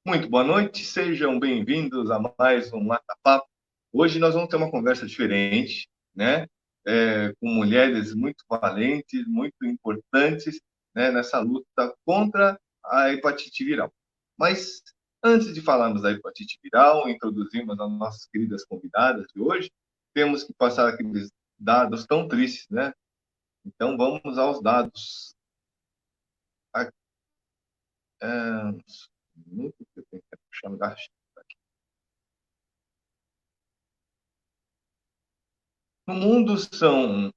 Muito boa noite, sejam bem-vindos a mais um Mata-Papo. Hoje nós vamos ter uma conversa diferente, né? Com mulheres muito valentes, muito importantes, né, nessa luta contra a hepatite viral. Mas antes de falarmos da hepatite viral, introduzirmos as nossas queridas convidadas de hoje, temos que passar aqueles dados tão tristes, né? Então vamos aos dados. Um minuto que eu tenho que puxar um gasto. No mundo são.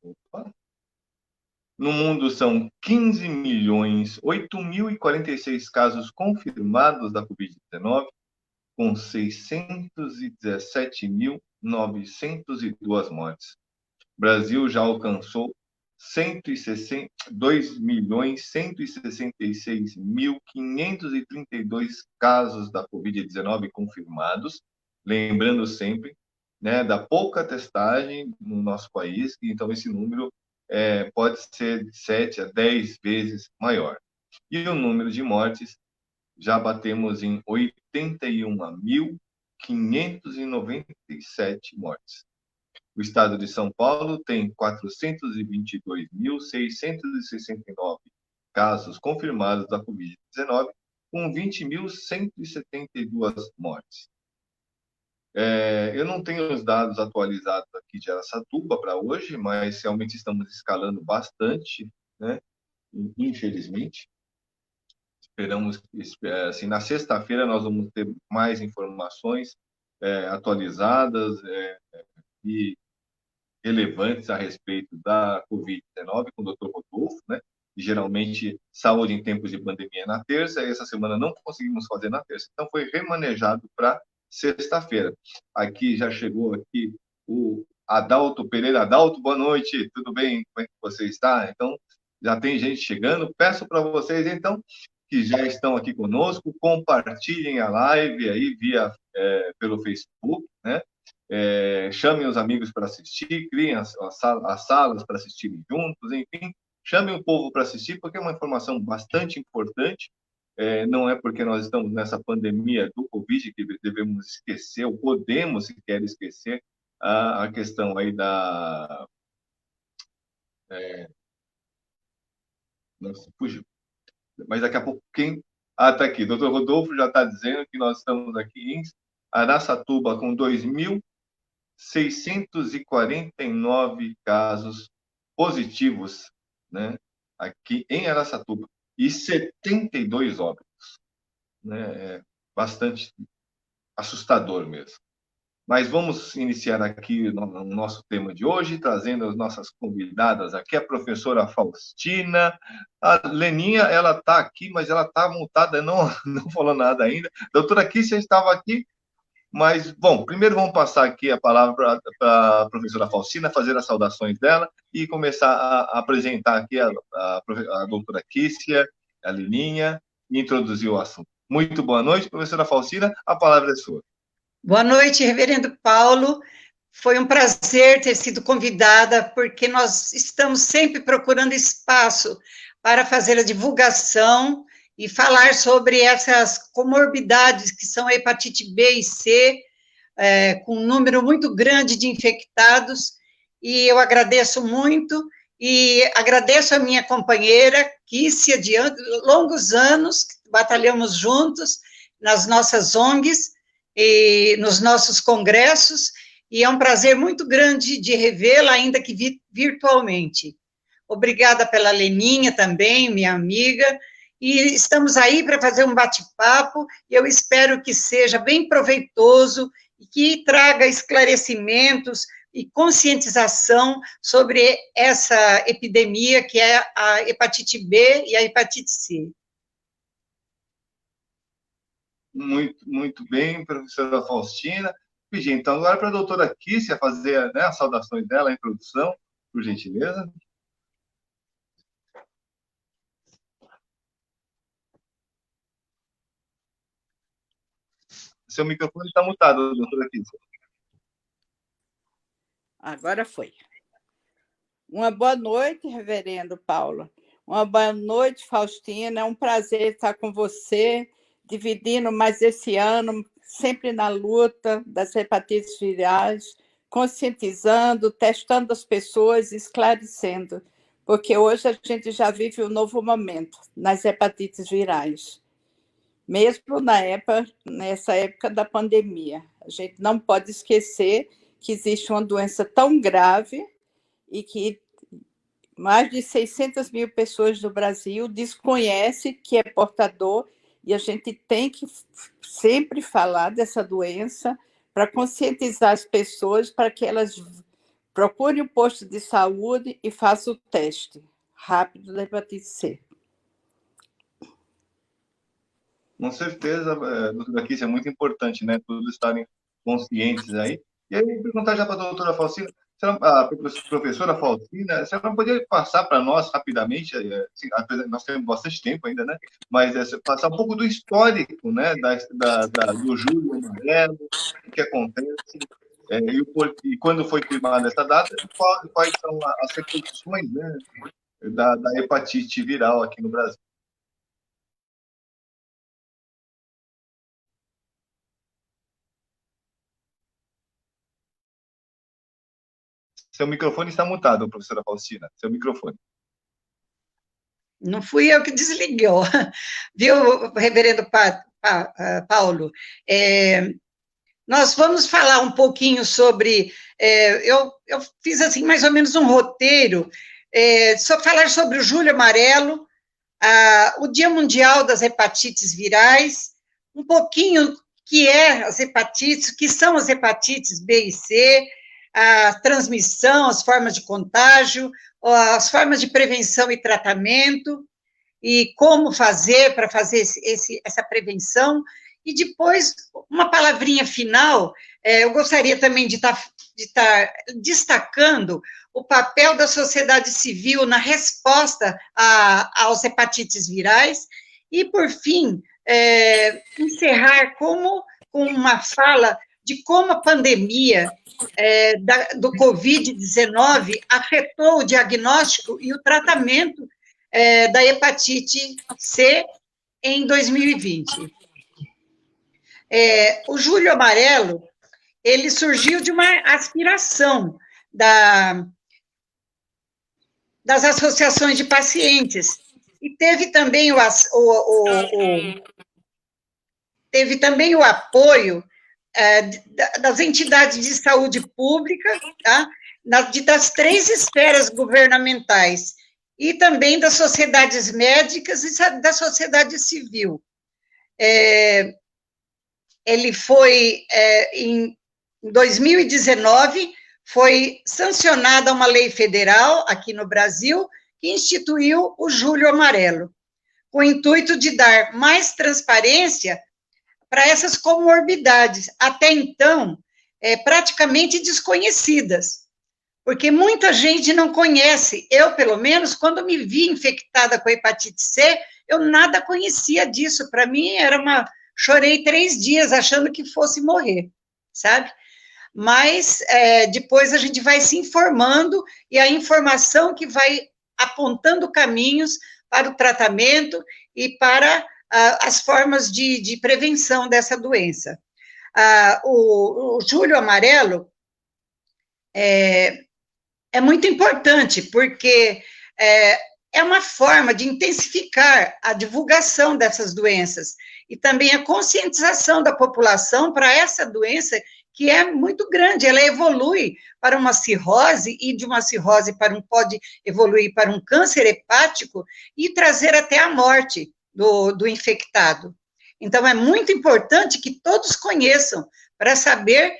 Opa. No mundo são 15.008.046 casos confirmados da Covid-19, com 617.902 mortes. O Brasil já alcançou 2.166.532 casos da Covid-19 confirmados, lembrando sempre, né, da pouca testagem no nosso país, então esse número pode ser de 7 a 10 vezes maior. E o número de mortes já batemos em 81.597 mortes. O estado de São Paulo tem 422.669 casos confirmados da Covid-19, com 20.172 mortes. Eu não tenho os dados atualizados aqui de Araçatuba para hoje, mas realmente estamos escalando bastante, né? Infelizmente. Esperamos, assim, na sexta-feira nós vamos ter mais informações atualizadas e relevantes a respeito da Covid-19 com o Dr. Rodolfo, né? E, geralmente, saúde em tempos de pandemia na terça, e essa semana não conseguimos fazer na terça, então foi remanejado para sexta-feira. Aqui já chegou aqui o Adalto Pereira. Adalto, boa noite, tudo bem? Como é que você está? Então, já tem gente chegando. Peço para vocês, então, que já estão aqui conosco, compartilhem a live aí pelo Facebook, né? Chamem os amigos para assistir, criem as salas para assistirem juntos, enfim, chamem o povo para assistir, porque é uma informação bastante importante. Não é porque nós estamos nessa pandemia do Covid que devemos esquecer, ou podemos sequer esquecer, a questão aí da... Nossa, fugiu. Mas daqui a pouco quem... Ah, está aqui. Doutor Rodolfo já está dizendo que nós estamos aqui em Araçatuba com 2.649 casos positivos, né, aqui em Araçatuba, e 72 óbitos. Né, bastante assustador mesmo. Mas vamos iniciar aqui o nosso tema de hoje, trazendo as nossas convidadas aqui, a professora Faustina. A Leninha, ela está aqui, mas ela está multada, não falou nada ainda. Doutora Kícia estava aqui, mas, bom, primeiro vamos passar aqui a palavra para a professora Faustina, fazer as saudações dela e começar a apresentar aqui a doutora Kícia, a Lininha, e introduzir o assunto. Muito boa noite, professora Faustina, a palavra é sua. Boa noite, reverendo Paulo. Foi um prazer ter sido convidada, porque nós estamos sempre procurando espaço para fazer a divulgação e falar sobre essas comorbidades que são a hepatite B e C, com um número muito grande de infectados, e eu agradeço muito, e agradeço a minha companheira, Kícia, de longos anos, batalhamos juntos nas nossas ONGs, e nos nossos congressos, e é um prazer muito grande de revê-la, ainda que virtualmente. Obrigada pela Leninha também, minha amiga, e estamos aí para fazer um bate-papo, e eu espero que seja bem proveitoso e que traga esclarecimentos e conscientização sobre essa epidemia que é a hepatite B e a hepatite C. Muito bem, professora Faustina. Pedir, então, agora para a doutora Kícia fazer, né, as saudações dela, a introdução, por gentileza. Seu microfone está mutado, doutora Kícia. Agora foi. Uma boa noite, reverendo Paulo. Uma boa noite, Faustina. É um prazer estar com você, dividindo mais esse ano, sempre na luta das hepatites virais, conscientizando, testando as pessoas, esclarecendo, porque hoje a gente já vive um novo momento nas hepatites virais, mesmo nessa época da pandemia. A gente não pode esquecer que existe uma doença tão grave e que mais de 600 mil pessoas do Brasil desconhecem que é portador, e a gente tem que sempre falar dessa doença para conscientizar as pessoas para que elas procurem o posto de saúde e façam o teste rápido da hepatite C. Com certeza, doutora Kiss, é muito importante, né? Todos estarem conscientes aí. E aí, perguntar já para a doutora Faustina, a professora Faustina, você não poderia passar para nós rapidamente, assim, nós temos bastante tempo ainda, né? Mas passar um pouco do histórico, né? Do Júlio Amarelo, o que acontece, e quando foi firmada essa data, e quais são as repercussões, né? Da hepatite viral aqui no Brasil. Seu microfone está mutado, professora Faustina. Seu microfone. Não fui eu que desliguei, viu, reverendo Paulo? Nós vamos falar um pouquinho sobre... eu fiz, assim, mais ou menos um roteiro, só falar sobre o Júlio Amarelo, o Dia Mundial das Hepatites Virais, um pouquinho que as hepatites, que são as hepatites B e C, a transmissão, as formas de contágio, as formas de prevenção e tratamento, e como fazer para fazer essa prevenção, e depois, uma palavrinha final, eu gostaria também de estar destacando o papel da sociedade civil na resposta aos hepatites virais, e, por fim, encerrar com uma fala de como a pandemia do Covid-19 afetou o diagnóstico e o tratamento da hepatite C em 2020. O Júlio Amarelo, ele surgiu de uma aspiração das associações de pacientes, e teve também o apoio das entidades de saúde pública, tá? Das 3 esferas governamentais, e também das sociedades médicas e da sociedade civil. Ele foi, em 2019, foi sancionada uma lei federal aqui no Brasil que instituiu o Júlio Amarelo, com o intuito de dar mais transparência para essas comorbidades, até então, praticamente desconhecidas, porque muita gente não conhece. Eu, pelo menos, quando me vi infectada com hepatite C, eu nada conhecia disso. Para mim, chorei 3 dias achando que fosse morrer, sabe? Mas depois a gente vai se informando, e a informação que vai apontando caminhos para o tratamento e para as formas de prevenção dessa doença. O Júlio Amarelo é muito importante, porque é uma forma de intensificar a divulgação dessas doenças, e também a conscientização da população para essa doença, que é muito grande. Ela evolui para uma cirrose, e de uma cirrose pode evoluir para um câncer hepático, e trazer até a morte do infectado. Então, é muito importante que todos conheçam, para saber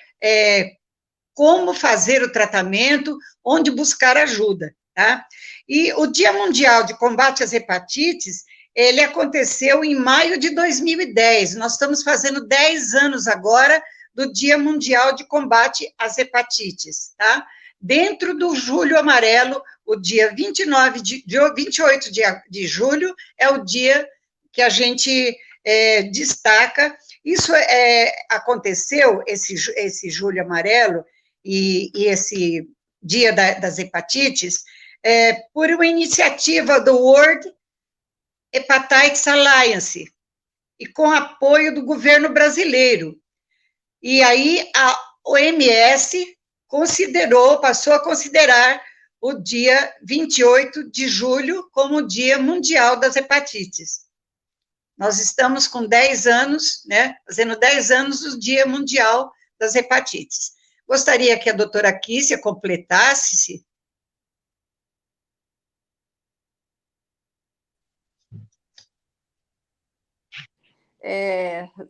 como fazer o tratamento, onde buscar ajuda, tá? E o Dia Mundial de Combate às Hepatites, ele aconteceu em maio de 2010, nós estamos fazendo 10 anos agora do Dia Mundial de Combate às Hepatites, tá? Dentro do Júlio Amarelo, o dia 28 de julho é o dia que a gente destaca. Isso aconteceu, esse Júlio Amarelo, e esse Dia das Hepatites, por uma iniciativa do World Hepatitis Alliance, e com apoio do governo brasileiro. E aí a OMS passou a considerar o dia 28 de julho como o Dia Mundial das Hepatites. Nós estamos com 10 anos, né, fazendo 10 anos do Dia Mundial das Hepatites. Gostaria que a doutora Kícia completasse.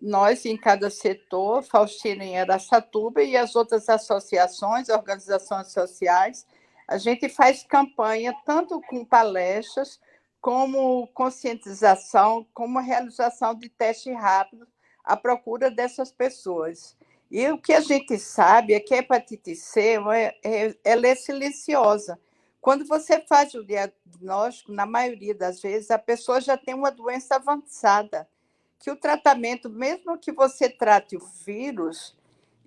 Nós, em cada setor, Faustina em Araçatuba e as outras associações, organizações sociais, a gente faz campanha tanto com palestras, como conscientização, como realização de teste rápido à procura dessas pessoas. E o que a gente sabe é que a hepatite C ela é silenciosa. Quando você faz o diagnóstico, na maioria das vezes, a pessoa já tem uma doença avançada, que o tratamento, mesmo que você trate o vírus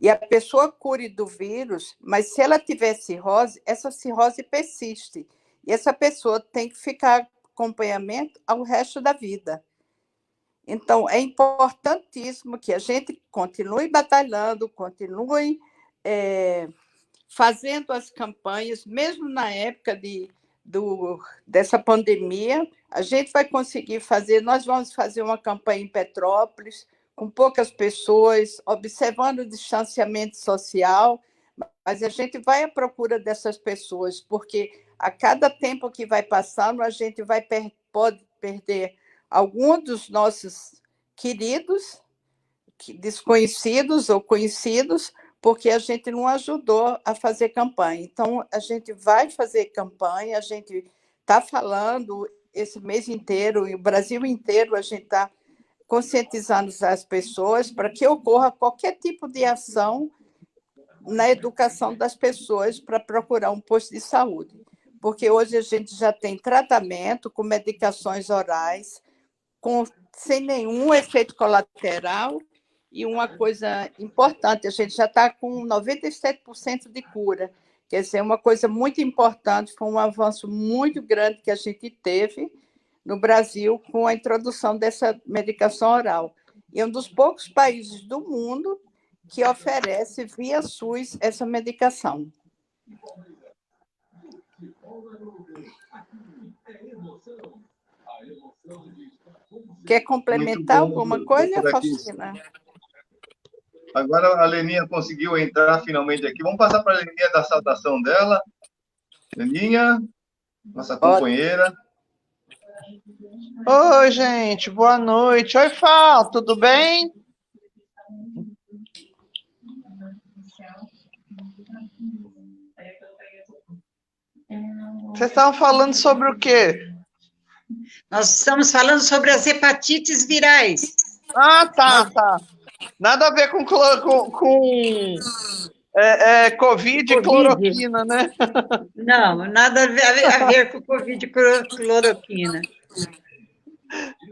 e a pessoa cure do vírus, mas se ela tiver cirrose, essa cirrose persiste. E essa pessoa tem que ficar acompanhamento ao resto da vida. Então, é importantíssimo que a gente continue batalhando, continue fazendo as campanhas, mesmo na época dessa pandemia, a gente vai conseguir fazer, nós vamos fazer uma campanha em Petrópolis, com poucas pessoas, observando o distanciamento social, mas a gente vai à procura dessas pessoas, porque a cada tempo que vai passando, a gente pode perder alguns dos nossos queridos, desconhecidos ou conhecidos, porque a gente não ajudou a fazer campanha. Então, a gente vai fazer campanha, a gente está falando esse mês inteiro, e o Brasil inteiro, a gente está conscientizando as pessoas para que ocorra qualquer tipo de ação na educação das pessoas para procurar um posto de saúde. Porque hoje a gente já tem tratamento com medicações orais, sem nenhum efeito colateral. E uma coisa importante, a gente já está com 97% de cura. Quer dizer, uma coisa muito importante, foi um avanço muito grande que a gente teve no Brasil com a introdução dessa medicação oral. E é um dos poucos países do mundo que oferece via SUS essa medicação. Quer complementar alguma coisa, Faustina? Agora a Leninha conseguiu entrar finalmente aqui. Vamos passar para a Leninha da saudação dela. Leninha, nossa companheira. Oi, gente, boa noite. Oi, Fal, tudo bem? Vocês estavam falando sobre o quê? Nós estamos falando sobre as hepatites virais. Ah, tá. Nada a ver com Covid e cloroquina, né? Não, nada a ver com Covid e cloroquina.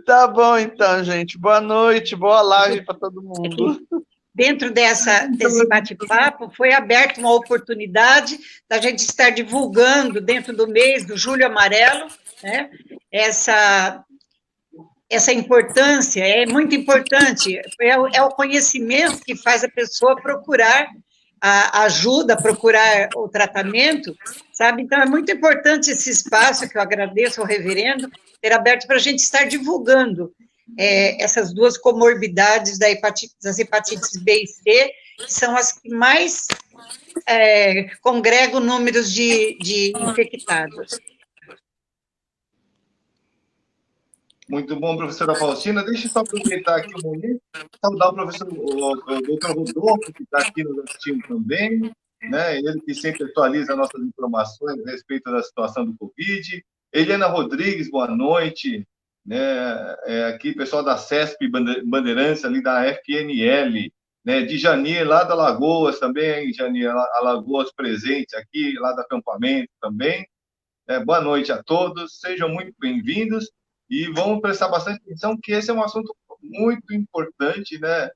Tá bom, então, gente. Boa noite, boa live para todo mundo. Dentro desse bate-papo, foi aberta uma oportunidade da gente estar divulgando, dentro do mês do Julho Amarelo, né, essa importância, é muito importante, é o conhecimento que faz a pessoa procurar a ajuda, procurar o tratamento, sabe? Então, é muito importante esse espaço, que eu agradeço ao reverendo, ter aberto para a gente estar divulgando essas duas comorbidades das hepatites B e C, que são as que mais congregam números de infectados. Muito bom, professora Faustina. Deixa eu só aproveitar aqui um momento, saudar o professor, o doutor Rodolfo, que está aqui nos assistindo também, né? Ele que sempre atualiza nossas informações a respeito da situação do Covid. Eliana Rodrigues, boa noite. Né? Aqui, pessoal da CESP Bandeirantes, ali da FNL, né? De Janier, lá da Alagoas também, Janier, Alagoas presente aqui, lá do acampamento também. Boa noite a todos, sejam muito bem-vindos. E vamos prestar bastante atenção, que esse é um assunto muito importante, né?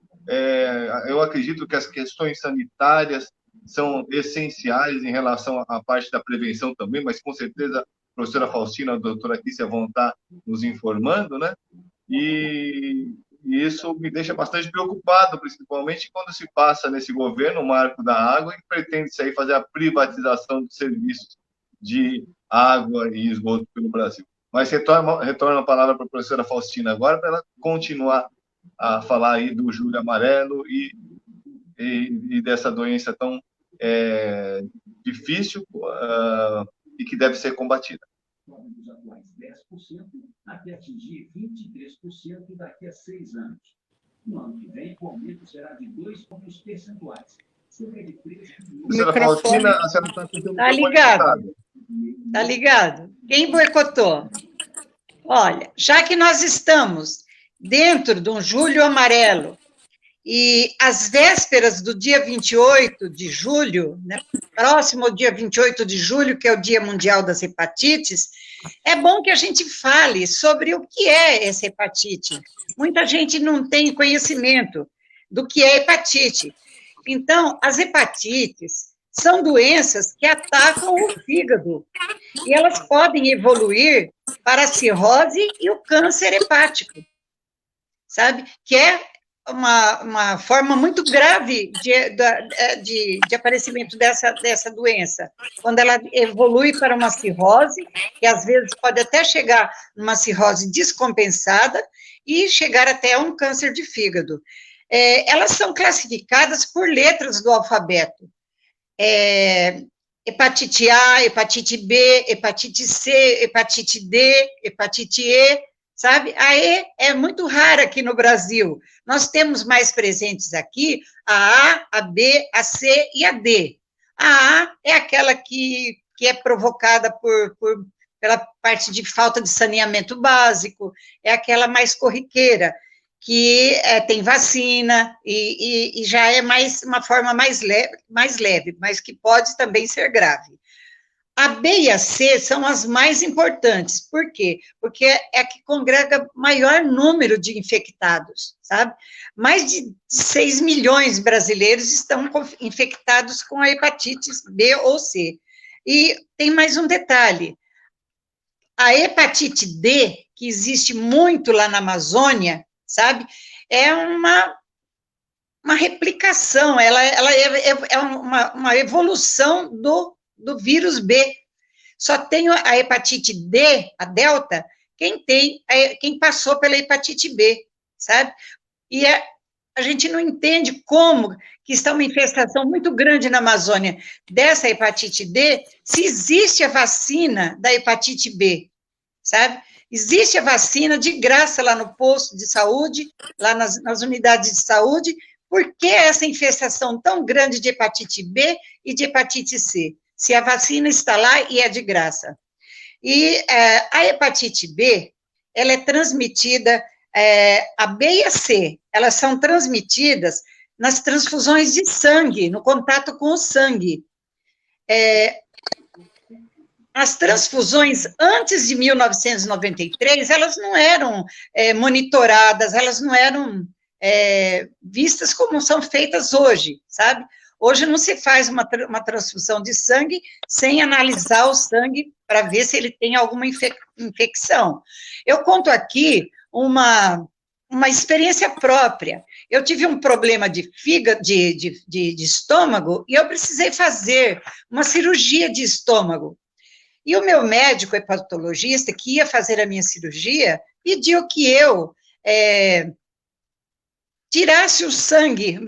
Eu acredito que as questões sanitárias são essenciais em relação à parte da prevenção também, mas com certeza a professora Faustina, a doutora Kícia vão estar nos informando, né? E isso me deixa bastante preocupado, principalmente quando se passa nesse governo o marco da água e pretende-se aí fazer a privatização dos serviços de água e esgoto pelo Brasil. Mas retorno a palavra para a professora Faustina agora, para ela continuar a falar aí do Julho Amarelo e dessa doença tão difícil e que deve ser combatida. Dos atuais 10% até atingir 23% daqui a 6 anos. No ano que vem, o aumento será de 2 pontos percentuais. Cerca de 3 Professora Faustina, a senhora está tentando... Está ligado. Está ligado. Quem boicotou? Olha, já que nós estamos dentro de um Julho Amarelo, e às vésperas do dia 28 de julho, né, próximo ao dia 28 de julho, que é o Dia Mundial das Hepatites, é bom que a gente fale sobre o que é essa hepatite. Muita gente não tem conhecimento do que é hepatite. Então, as hepatites são doenças que atacam o fígado, e elas podem evoluir para a cirrose e o câncer hepático, sabe? Que é uma forma muito grave de aparecimento dessa doença, quando ela evolui para uma cirrose, que às vezes pode até chegar numa cirrose descompensada e chegar até um câncer de fígado. Elas são classificadas por letras do alfabeto. Hepatite A, hepatite B, hepatite C, hepatite D, hepatite E, sabe? A E é muito rara aqui no Brasil. Nós temos mais presentes aqui a A, a B, a C e a D. A A é aquela que é provocada pela parte de falta de saneamento básico, é aquela mais corriqueira, que tem vacina e já é uma forma mais leve, mas que pode também ser grave. A B e a C são as mais importantes. Por quê? Porque é a que congrega maior número de infectados, sabe? Mais de 6 milhões de brasileiros estão infectados com a hepatite B ou C. E tem mais um detalhe. A hepatite D, que existe muito lá na Amazônia, sabe? É uma replicação, ela é uma evolução do vírus B. Só tem a hepatite D, a delta, quem passou pela hepatite B, sabe? E a gente não entende como que está uma infestação muito grande na Amazônia dessa hepatite D, se existe a vacina da hepatite B, sabe? Existe a vacina de graça lá no posto de saúde, lá nas unidades de saúde. Por que essa infestação tão grande de hepatite B e de hepatite C? Se a vacina está lá e é de graça. E a hepatite B, ela é transmitida, a B e a C, elas são transmitidas nas transfusões de sangue, no contato com o sangue. As transfusões antes de 1993, elas não eram monitoradas, elas não eram vistas como são feitas hoje, sabe? Hoje não se faz uma transfusão de sangue sem analisar o sangue para ver se ele tem alguma infecção. Eu conto aqui uma experiência própria. Eu tive um problema de fígado, de estômago, e eu precisei fazer uma cirurgia de estômago. E o meu médico hepatologista, que ia fazer a minha cirurgia, pediu que eu tirasse o sangue,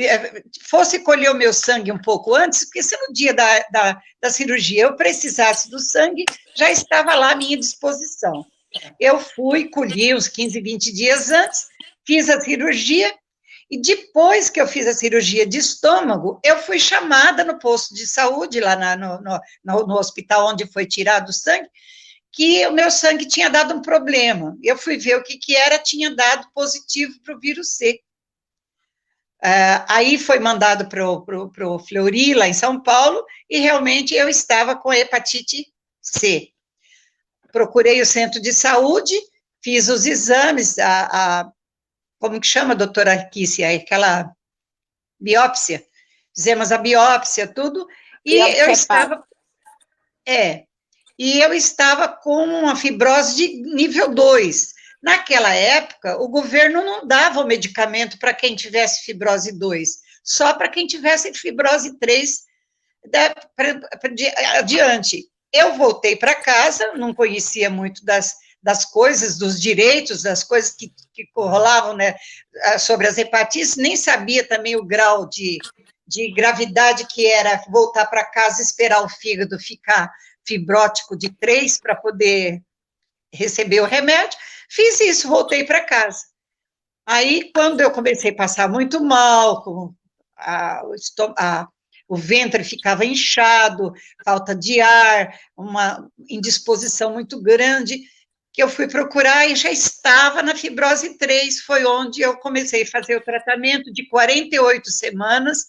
fosse colher o meu sangue um pouco antes, porque se no dia da cirurgia eu precisasse do sangue, já estava lá à minha disposição. Eu fui, colhi uns 15, 20 dias antes, fiz a cirurgia, e depois que eu fiz a cirurgia de estômago, eu fui chamada no posto de saúde, lá no hospital onde foi tirado o sangue, que o meu sangue tinha dado um problema. Eu fui ver o que era, tinha dado positivo para o vírus C. Aí foi mandado para o Fleury, lá em São Paulo, e realmente eu estava com hepatite C. Procurei o centro de saúde, fiz os exames, como que chama, doutora Kícia, aquela biópsia, fizemos a biópsia, tudo, e eu estava com uma fibrose de nível 2. Naquela época, o governo não dava o medicamento para quem tivesse fibrose 2, só para quem tivesse fibrose 3 adiante. Eu voltei para casa, não conhecia muito das coisas, dos direitos, das coisas que rolavam, né, sobre as hepatites, nem sabia também o grau de gravidade que era voltar para casa e esperar o fígado ficar fibrótico de 3 para poder receber o remédio. Fiz isso, voltei para casa. Aí, quando eu comecei a passar muito mal, o ventre ficava inchado, falta de ar, uma indisposição muito grande, que eu fui procurar e já estava na fibrose 3, foi onde eu comecei a fazer o tratamento de 48 semanas,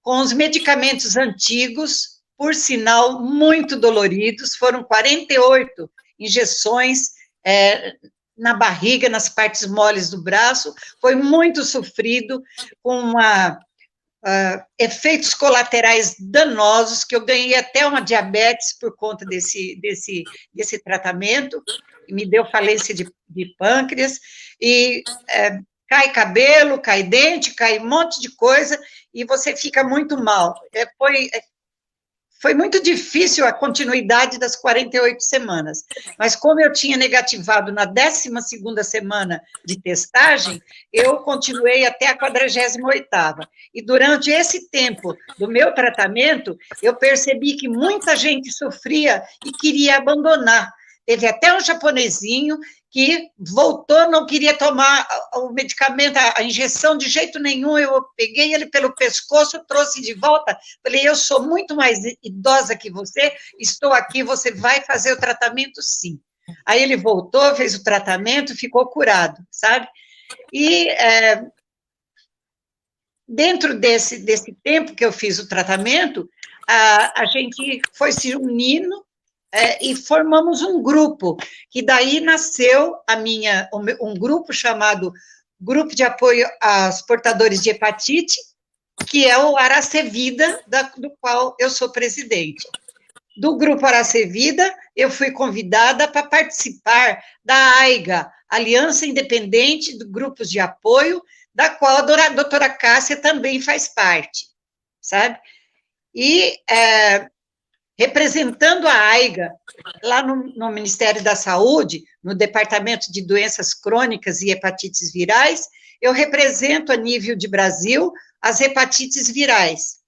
com os medicamentos antigos, por sinal, muito doloridos, foram 48 injeções na barriga, nas partes moles do braço, foi muito sofrido, com efeitos colaterais danosos, que eu ganhei até uma diabetes por conta desse tratamento, me deu falência de pâncreas, e cai cabelo, cai dente, cai um monte de coisa, e você fica muito mal. Foi muito difícil a continuidade das 48 semanas, mas como eu tinha negativado na 12ª semana de testagem, eu continuei até a 48ª. E durante esse tempo do meu tratamento, eu percebi que muita gente sofria e queria abandonar. Teve até um japonesinho que voltou, não queria tomar o medicamento, a injeção de jeito nenhum, eu peguei ele pelo pescoço, trouxe de volta, falei, eu sou muito mais idosa que você, estou aqui, você vai fazer o tratamento sim. Aí ele voltou, fez o tratamento, ficou curado, sabe? E dentro desse tempo que eu fiz o tratamento, a gente foi se unindo, e formamos um grupo, que daí nasceu um grupo chamado Grupo de Apoio aos Portadores de Hepatite, que é o Aracevida, do qual eu sou presidente. Do Grupo Aracevida, eu fui convidada para participar da AIGA, Aliança Independente de Grupos de Apoio, da qual a doutora Cássia também faz parte, sabe? E representando a AIGA, lá no Ministério da Saúde, no Departamento de Doenças Crônicas e Hepatites Virais, eu represento, a nível de Brasil, as hepatites virais.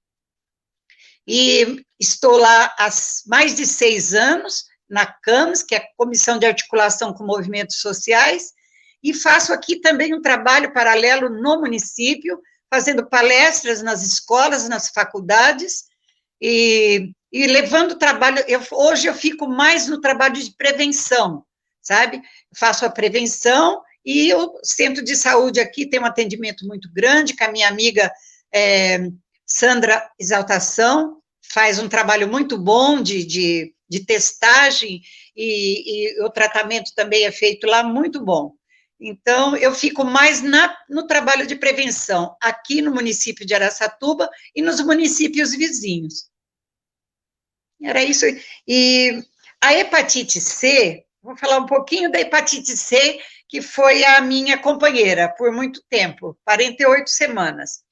E estou lá há mais de 6 anos, na CAMS, que é a Comissão de Articulação com Movimentos Sociais, e faço aqui também um trabalho paralelo no município, fazendo palestras nas escolas, nas faculdades, e levando trabalho, hoje eu fico mais no trabalho de prevenção, sabe? Faço a prevenção e o centro de saúde aqui tem um atendimento muito grande, com a minha amiga Sandra Exaltação, faz um trabalho muito bom de testagem e o tratamento também é feito lá muito bom. Então, eu fico mais no trabalho de prevenção, aqui no município de Araçatuba e nos municípios vizinhos. Era isso. E a hepatite C, vou falar um pouquinho da hepatite C, que foi a minha companheira por muito tempo, 48 semanas.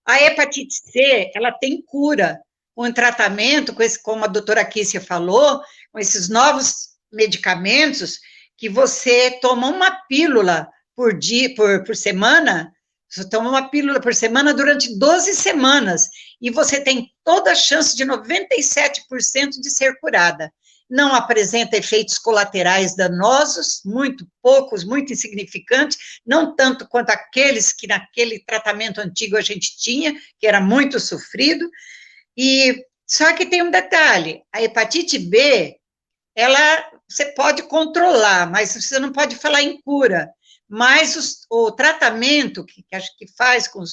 A hepatite C, ela tem cura, com tratamento, como a doutora Kícia falou, com esses novos medicamentos, que você toma uma pílula por dia, por semana, você toma uma pílula por semana durante 12 semanas, e você tem toda a chance de 97% de ser curada. Não apresenta efeitos colaterais danosos, muito poucos, muito insignificantes, não tanto quanto aqueles que naquele tratamento antigo a gente tinha, que era muito sofrido, e só que tem um detalhe, a hepatite B, você pode controlar, mas você não pode falar em cura, mas o tratamento que faz com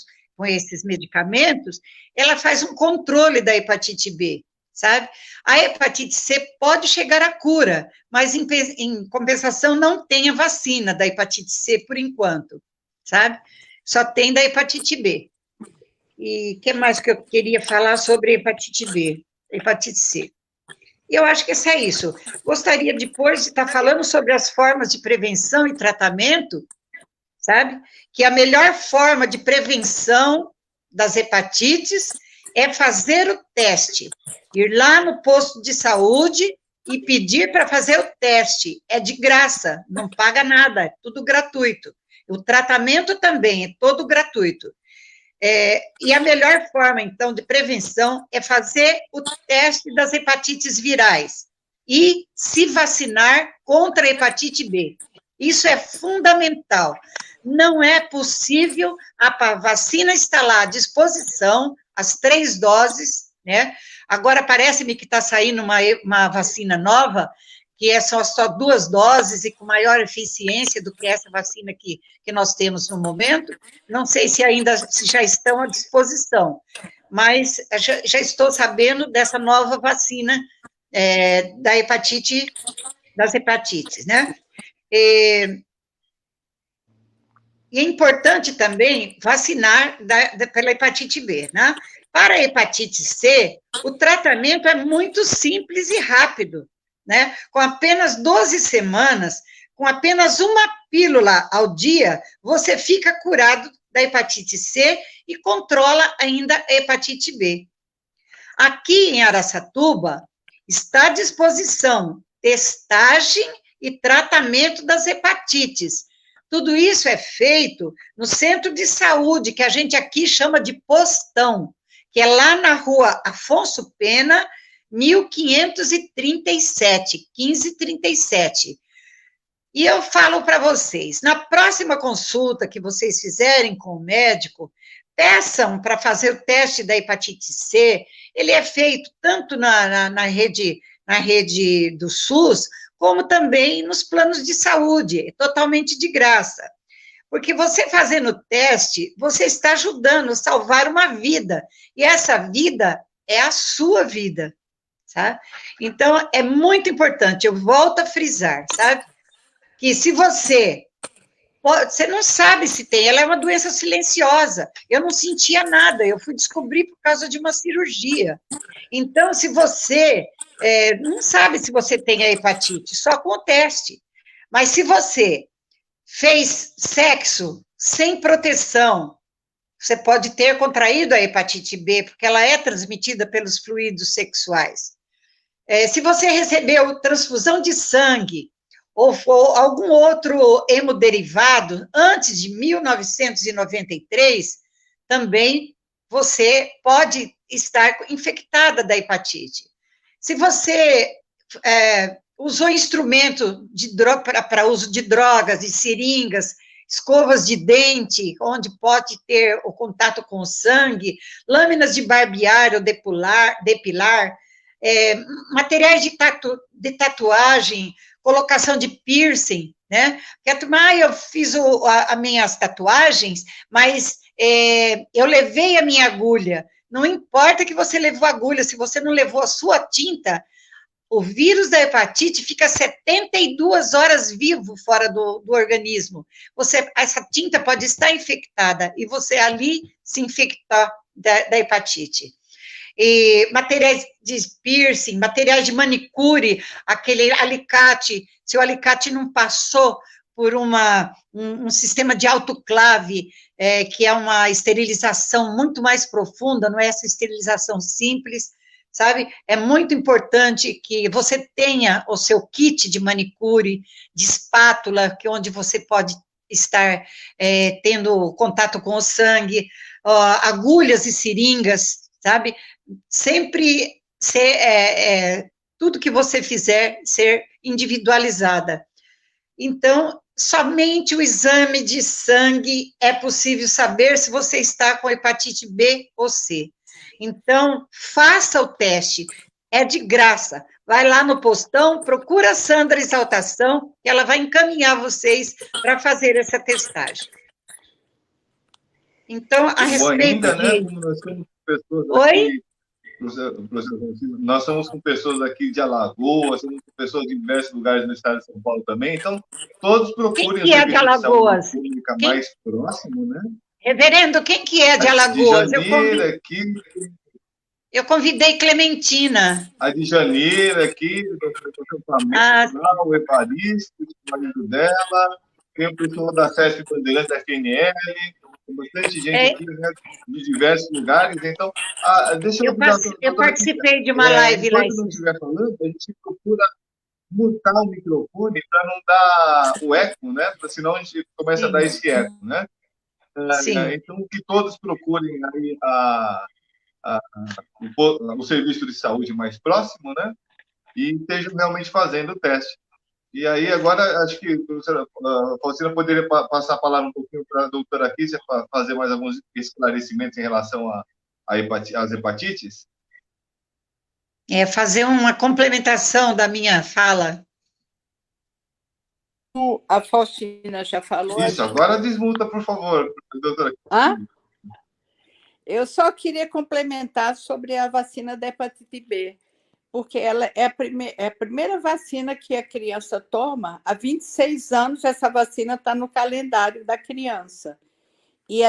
esses medicamentos, ela faz um controle da hepatite B, sabe? A hepatite C pode chegar à cura, mas em compensação não tem a vacina da hepatite C por enquanto, sabe? Só tem da hepatite B. E o que mais que eu queria falar sobre hepatite B, hepatite C? Eu acho que é isso. Gostaria depois de estar falando sobre as formas de prevenção e tratamento, sabe? Que a melhor forma de prevenção das hepatites é fazer o teste. Ir lá no posto de saúde e pedir para fazer o teste. É de graça, não paga nada, é tudo gratuito. O tratamento também é todo gratuito. E a melhor forma, então, de prevenção é fazer o teste das hepatites virais e se vacinar contra a hepatite B. Isso é fundamental. Não é possível, a vacina está lá à disposição, as 3 doses, né? Agora parece-me que está saindo uma vacina nova, que são só 2 doses e com maior eficiência do que essa vacina que nós temos no momento. Não sei se ainda já estão à disposição, mas já estou sabendo dessa nova vacina das hepatites, né? E é importante também vacinar pela hepatite B, né? Para a hepatite C, o tratamento é muito simples e rápido, né? Com apenas 12 semanas, com apenas uma pílula ao dia, você fica curado da hepatite C e controla ainda a hepatite B. Aqui em Araçatuba, está à disposição testagem e tratamento das hepatites. Tudo isso é feito no centro de saúde, que a gente aqui chama de postão, que é lá na rua Afonso Pena, 1537, 1537. E eu falo para vocês, na próxima consulta que vocês fizerem com o médico, peçam para fazer o teste da hepatite C. Ele é feito tanto na rede do SUS, como também nos planos de saúde, é totalmente de graça. Porque você fazendo o teste, você está ajudando a salvar uma vida, e essa vida é a sua vida, sabe? Então, é muito importante, eu volto a frisar, sabe? Que se você não sabe se tem, ela é uma doença silenciosa, eu não sentia nada, eu fui descobrir por causa de uma cirurgia. Então, se você não sabe se você tem a hepatite, só com o teste. Mas se você fez sexo sem proteção, você pode ter contraído a hepatite B, porque ela é transmitida pelos fluidos sexuais. Se você recebeu transfusão de sangue, ou algum outro hemoderivado, antes de 1993, também você pode estar infectada da hepatite. Se você usou instrumento para uso de drogas, de seringas, escovas de dente, onde pode ter o contato com o sangue, lâminas de barbear ou depilar, materiais de tatuagem, colocação de piercing, né? Eu fiz as minhas tatuagens, mas eu levei a minha agulha. Não importa que você levou a agulha, se você não levou a sua tinta, o vírus da hepatite fica 72 horas vivo fora do organismo. Essa tinta pode estar infectada e você ali se infectar da hepatite. E materiais de piercing, materiais de manicure, aquele alicate, se o alicate não passou por um sistema de autoclave, que é uma esterilização muito mais profunda, não é essa esterilização simples, sabe? É muito importante que você tenha o seu kit de manicure, de espátula, onde você pode estar tendo contato com o sangue, agulhas e seringas, sabe? Sempre tudo que você fizer ser individualizada. Então, somente o exame de sangue é possível saber se você está com hepatite B ou C. Então, faça o teste, é de graça. Vai lá no postão, procura a Sandra Exaltação, que ela vai encaminhar vocês para fazer essa testagem. Então, a respeito ainda, de... né, como nós temos pessoas aqui... Oi? Nós estamos com pessoas aqui de Alagoas, estamos com pessoas de diversos lugares do estado de São Paulo também, então todos procurem Quem que é de Alagoas? pública mais próximo, né? Reverendo, quem que é de A Alagoas? Djanira aqui, Eu convidei Clementina. a Djanira aqui, do acampamento Ah, lá, o Evaristo, o marido dela, tem o pessoal da SESC Bandeirantes da FNL, tem bastante gente é, aqui, né, de diversos lugares. Então, deixa eu avisar, eu doutora Cíntia, participei de uma live lá enquanto não esses. estiver falando, a gente procura mutar o microfone para não dar o eco, né? Porque senão a gente começa a dar Sim, esse eco, né? sim. Então, que todos procurem aí a, o serviço de saúde mais próximo, né? E estejam realmente fazendo o teste. E aí, agora, acho que a professora Faustina poderia passar a palavra um pouquinho para a doutora Kísia para fazer mais alguns esclarecimentos em relação às hepatites. É fazer uma complementação da minha fala. A Faustina já falou. Isso, agora desmuta, por favor, doutora Hã? Kísia. Eu só queria complementar sobre a vacina da hepatite B, porque ela é a primeira vacina que a criança toma. Há 26 anos, essa vacina está no calendário da criança. E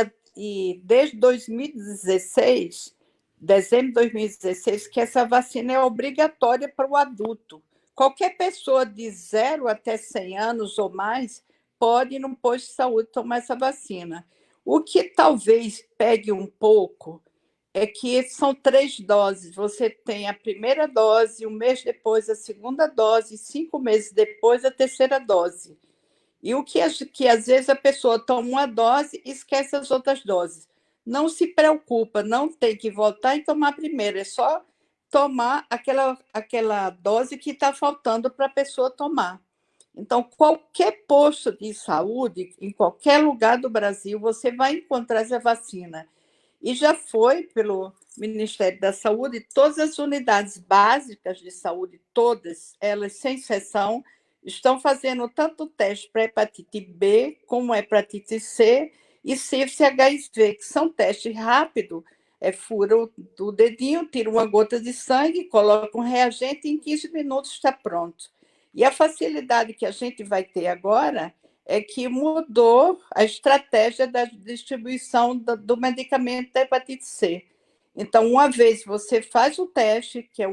desde 2016, dezembro de 2016, que essa vacina é obrigatória para o adulto. Qualquer pessoa de 0 até 100 anos ou mais pode ir no posto de saúde tomar essa vacina. O que talvez pegue um pouco é que são 3 doses. Você tem a primeira dose, um mês depois a segunda dose, 5 meses depois a terceira dose. E o que às vezes a pessoa toma uma dose e esquece as outras doses. Não se preocupa, não tem que voltar e tomar a primeira, é só tomar aquela dose que está faltando para a pessoa tomar. Então, qualquer posto de saúde, em qualquer lugar do Brasil, você vai encontrar essa vacina. E já foi pelo Ministério da Saúde, todas as unidades básicas de saúde, todas elas, sem exceção, estão fazendo tanto teste para hepatite B, como hepatite C e sífilis HIV, que são testes rápidos, fura o dedinho, tira uma gota de sangue, coloca um reagente e em 15 minutos está pronto. E a facilidade que a gente vai ter agora é que mudou a estratégia da distribuição do medicamento da hepatite C. Então, uma vez você faz o teste, que é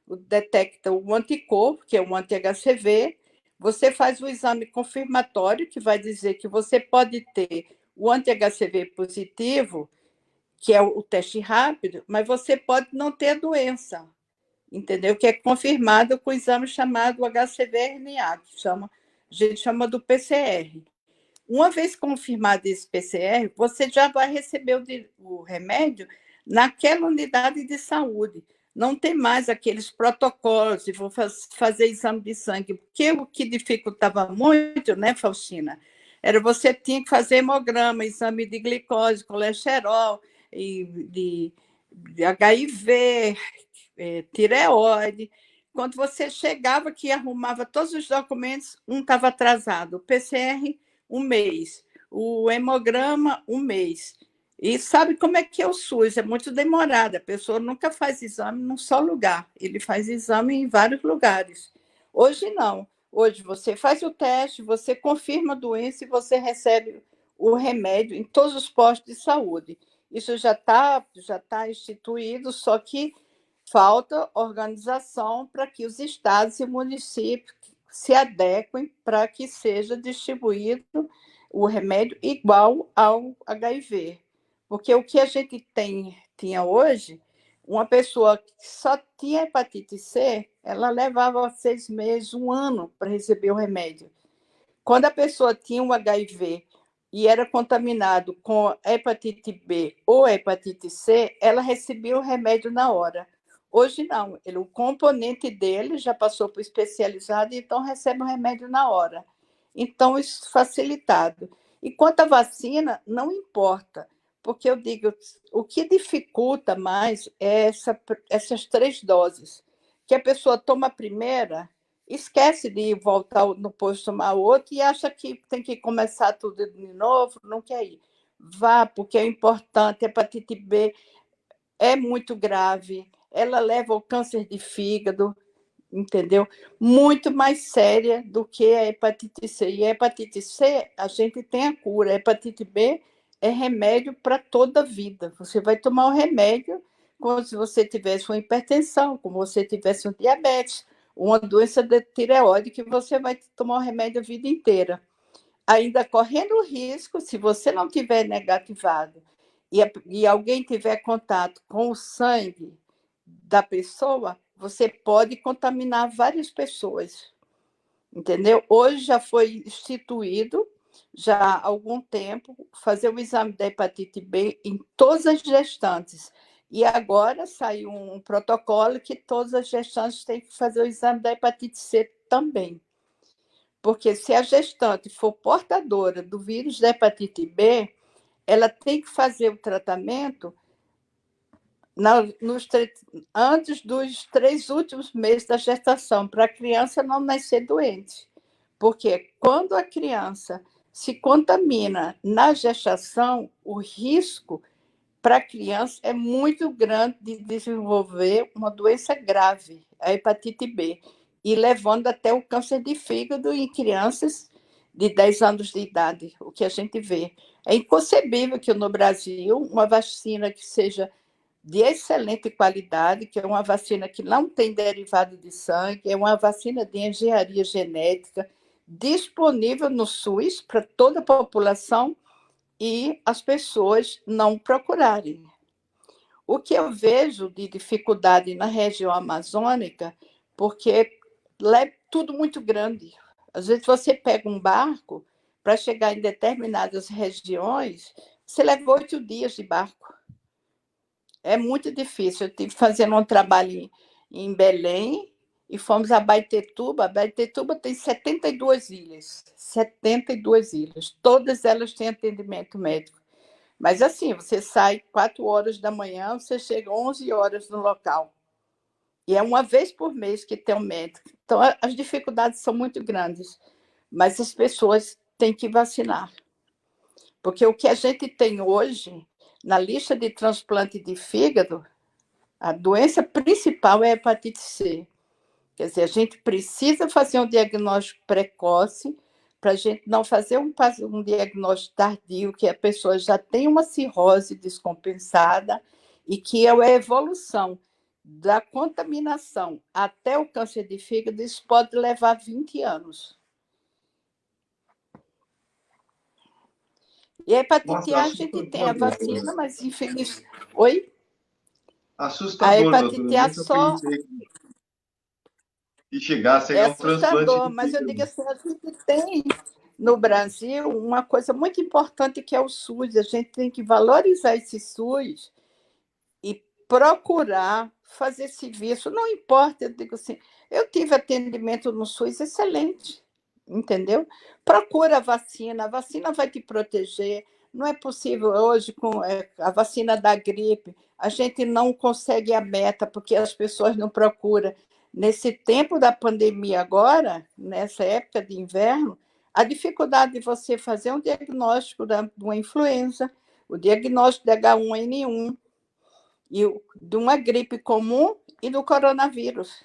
detecta o anticorpo, que é o anti-HCV, você faz o exame confirmatório, que vai dizer que você pode ter o anti-HCV positivo, que é o teste rápido, mas você pode não ter a doença, entendeu? Que é confirmado com o exame chamado HCV-RNA, a gente chama do PCR. Uma vez confirmado esse PCR, você já vai receber o remédio naquela unidade de saúde. Não tem mais aqueles protocolos de vou fazer exame de sangue, porque o que dificultava muito, né, Faustina, era você tinha que fazer hemograma, exame de glicose, colesterol, de HIV, tireoide. Quando você chegava que arrumava todos os documentos, um estava atrasado. O PCR, um mês. O hemograma, um mês. E sabe como é que é o SUS? É muito demorado. A pessoa nunca faz exame num só lugar. Ele faz exame em vários lugares. Hoje não. Hoje você faz o teste, você confirma a doença e você recebe o remédio em todos os postos de saúde. Isso já tá instituído, só que falta organização para que os estados e municípios se adequem para que seja distribuído o remédio igual ao HIV. Porque o que a gente tinha hoje, uma pessoa que só tinha hepatite C, ela levava 6 meses, um ano para receber o remédio. Quando a pessoa tinha um HIV e era contaminado com hepatite B ou hepatite C, ela recebia o remédio na hora. Hoje não, o componente dele já passou para o especializado, então recebe o remédio na hora. Então, isso facilitado. E quanto à vacina, não importa, porque eu digo, o que dificulta mais é essas 3 doses, que a pessoa toma a primeira, esquece de voltar no posto tomar outro e acha que tem que começar tudo de novo, não quer ir. Vá, porque é importante, a hepatite B é muito grave, ela leva ao câncer de fígado, entendeu? Muito mais séria do que a hepatite C. E a hepatite C, a gente tem a cura. A hepatite B é remédio para toda a vida. Você vai tomar o remédio como se você tivesse uma hipertensão, como se você tivesse um diabetes, uma doença de tireoide, que você vai tomar o remédio a vida inteira. Ainda correndo o risco, se você não tiver negativado e alguém tiver contato com o sangue da pessoa, você pode contaminar várias pessoas, entendeu? Hoje já foi instituído, já há algum tempo, fazer o exame da hepatite B em todas as gestantes. E agora saiu um protocolo que todas as gestantes têm que fazer o exame da hepatite C também. Porque se a gestante for portadora do vírus da hepatite B, ela tem que fazer o tratamento antes dos 3 últimos meses da gestação, para a criança não nascer doente. Porque quando a criança se contamina na gestação, o risco para a criança é muito grande de desenvolver uma doença grave, a hepatite B, e levando até o câncer de fígado em crianças de 10 anos de idade, o que a gente vê. É inconcebível que no Brasil uma vacina que seja de excelente qualidade, que é uma vacina que não tem derivado de sangue, é uma vacina de engenharia genética, disponível no SUS para toda a população, e as pessoas não procurarem. O que eu vejo de dificuldade na região amazônica, porque lá é tudo muito grande. Às vezes você pega um barco para chegar em determinadas regiões, você leva 8 dias de barco. É muito difícil. Eu estive fazendo um trabalho em Belém e fomos a Baetetuba. Baetetuba tem 72 ilhas. 72 ilhas. Todas elas têm atendimento médico. Mas assim, você sai 4 horas da manhã, você chega 11 horas no local. E é uma vez por mês que tem um médico. Então, as dificuldades são muito grandes. Mas as pessoas têm que vacinar. Porque o que a gente tem hoje, na lista de transplante de fígado, a doença principal é a hepatite C. Quer dizer, a gente precisa fazer um diagnóstico precoce para a gente não fazer um diagnóstico tardio, que a pessoa já tem uma cirrose descompensada e que é a evolução da contaminação até o câncer de fígado, isso pode levar 20 anos. E a hepatite A, a gente tem a vacina, mas infelizmente... Oi? Assustador, a hepatite doutora. A Nunca só... pensei que chegasse É a um transplante assustador, de mas eu digo fígado. assim, a gente tem no Brasil uma coisa muito importante que é o SUS. A gente tem que valorizar esse SUS e procurar fazer serviço. Não importa, eu digo assim, eu tive atendimento no SUS excelente, entendeu? Procura a vacina vai te proteger. Não é possível hoje, com a vacina da gripe, a gente não consegue a meta porque as pessoas não procuram. Nesse tempo da pandemia agora, nessa época de inverno, a dificuldade de você fazer um diagnóstico de uma influenza, o diagnóstico de H1N1, e de uma gripe comum e do coronavírus.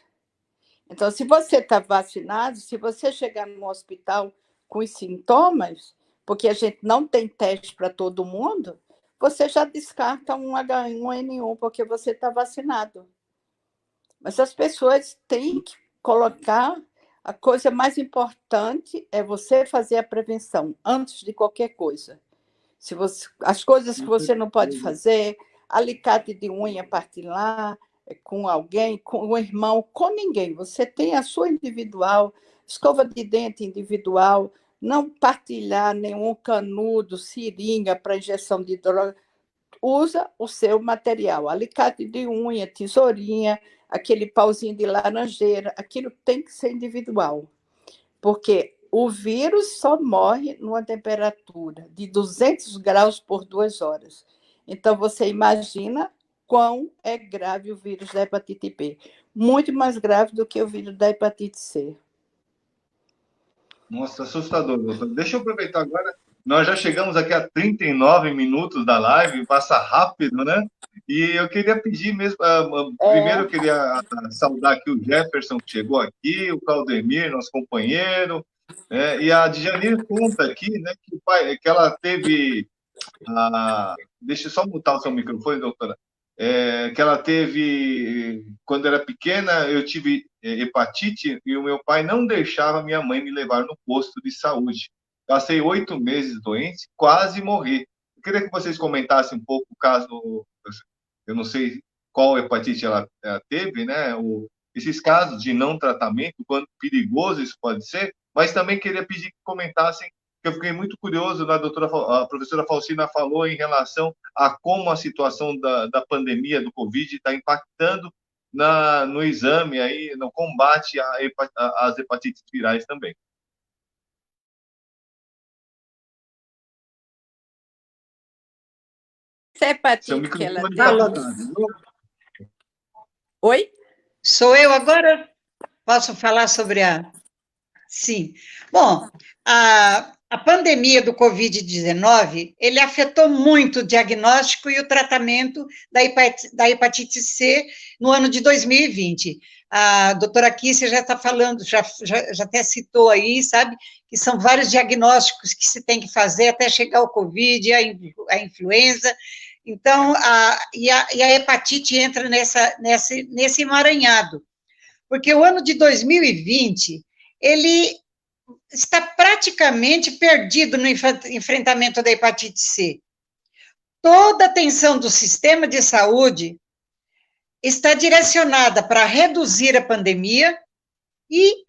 Então, se você está vacinado, se você chegar no hospital com os sintomas, porque a gente não tem teste para todo mundo, você já descarta um H1N1 porque você está vacinado. Mas as pessoas têm que colocar a coisa mais importante é você fazer a prevenção antes de qualquer coisa. Se você, as coisas que você não pode fazer, alicate de unha particular, com alguém, com um irmão, com ninguém. Você tem a sua individual, escova de dente individual, não partilhar nenhum canudo, seringa para injeção de droga. Usa o seu material, alicate de unha, tesourinha, aquele pauzinho de laranjeira, aquilo tem que ser individual, porque o vírus só morre numa temperatura de 200 graus por 2 horas. Então, você imagina quão é grave o vírus da hepatite B. Muito mais grave do que o vírus da hepatite C. Nossa, assustador, doutor. Deixa eu aproveitar agora. Nós já chegamos aqui a 39 minutos da live, passa rápido, né? E eu queria pedir mesmo. Primeiro, eu queria saudar aqui o Jefferson, que chegou aqui, o Claudemir, nosso companheiro, e a Djanir conta aqui, né, que ela teve deixa eu só mutar o seu microfone, doutora. Que ela teve, quando era pequena, eu tive hepatite e o meu pai não deixava minha mãe me levar no posto de saúde. Passei 8 meses doente, quase morri. Eu queria que vocês comentassem um pouco o caso, eu não sei qual hepatite ela teve, né? Esses casos de não tratamento, quanto perigoso isso pode ser, mas também queria pedir que comentassem, que eu fiquei muito curioso, né, a professora Faustina falou em relação a como a situação da pandemia, do Covid, está impactando no exame, aí, no combate às hepatites virais também. Essa hepatite Seu que ela microfone teve... está mutado. Oi? Sou eu agora? Posso falar sobre a... Sim. Bom, a pandemia do Covid-19, ele afetou muito o diagnóstico e o tratamento da hepatite C no ano de 2020. A doutora Kícia já está falando, já até citou aí, sabe, que são vários diagnósticos que se tem que fazer até chegar o Covid, a influenza. Então, a hepatite entra nesse emaranhado, porque o ano de 2020, ele está praticamente perdido no enfrentamento da hepatite C. Toda a atenção do sistema de saúde está direcionada para reduzir a pandemia e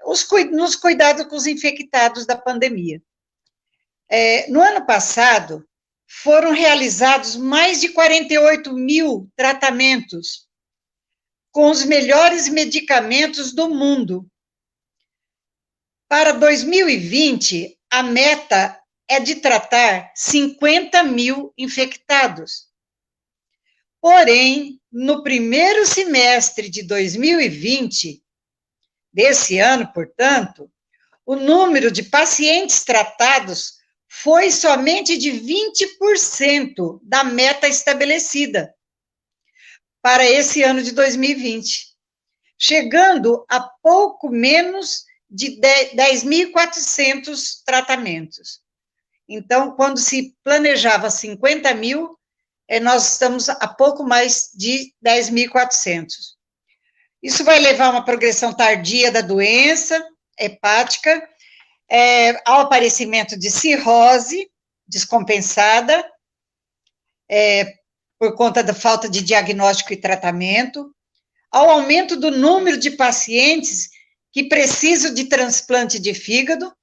nos cuidados com os infectados da pandemia. No ano passado, foram realizados mais de 48 mil tratamentos com os melhores medicamentos do mundo. Para 2020, a meta é de tratar 50 mil infectados. Porém, no primeiro semestre de 2020, desse ano, portanto, o número de pacientes tratados foi somente de 20% da meta estabelecida para esse ano de 2020, chegando a pouco menos de 10.400 tratamentos. Então, quando se planejava 50 mil, nós estamos a pouco mais de 10.400. Isso vai levar a uma progressão tardia da doença hepática, ao aparecimento de cirrose descompensada, por conta da falta de diagnóstico e tratamento, ao aumento do número de pacientes que precisam de transplante de fígado,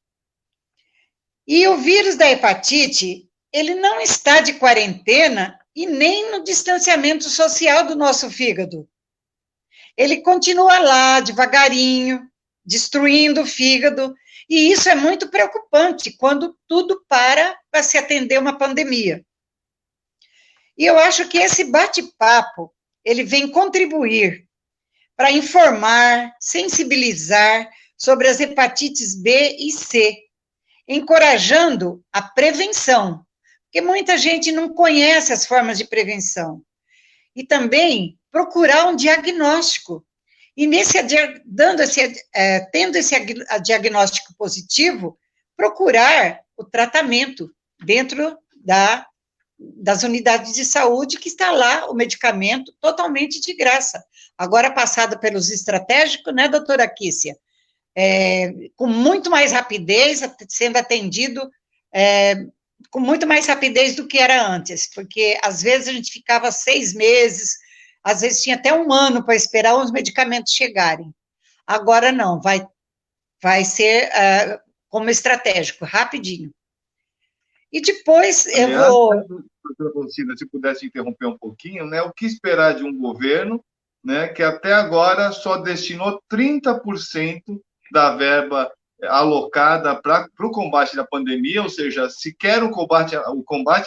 e o vírus da hepatite, ele não está de quarentena e nem no distanciamento social do nosso fígado. Ele continua lá, devagarinho, destruindo o fígado, e isso é muito preocupante quando tudo para se atender uma pandemia. E eu acho que esse bate-papo, ele vem contribuir para informar, sensibilizar sobre as hepatites B e C, encorajando a prevenção, porque muita gente não conhece as formas de prevenção. E também procurar um diagnóstico. E tendo esse diagnóstico positivo, procurar o tratamento dentro das unidades de saúde, que está lá o medicamento totalmente de graça. Agora passado pelos estratégicos, né, doutora Kícia? Com muito mais rapidez, sendo atendido com muito mais rapidez do que era antes, porque às vezes a gente ficava 6 meses, às vezes tinha até 1 ano para esperar os medicamentos chegarem. Agora não, vai ser como estratégico, rapidinho. E depois eu vou... Doutora Faustina, se pudesse interromper um pouquinho, né? O que esperar de um governo, né, que até agora só destinou 30% da verba alocada para o combate da pandemia, ou seja, sequer o combate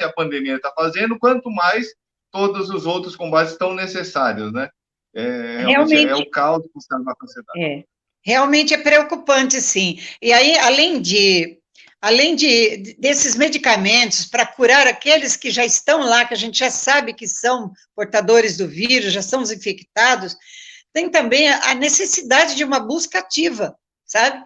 à pandemia está fazendo, quanto mais todos os outros combates estão necessários, né? Realmente é o caos que está na sociedade. Realmente é preocupante, sim. E aí, além desses medicamentos para curar aqueles que já estão lá, que a gente já sabe que são portadores do vírus, já são os infectados, tem também a necessidade de uma busca ativa, sabe?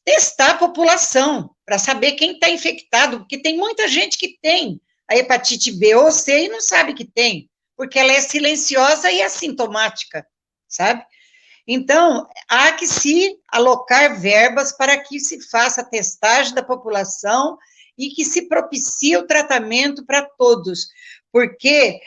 Testar a população, para saber quem está infectado, porque tem muita gente que tem a hepatite B ou C e não sabe que tem, porque ela é silenciosa e assintomática, sabe? Então, há que se alocar verbas para que se faça a testagem da população e que se propicie o tratamento para todos, porque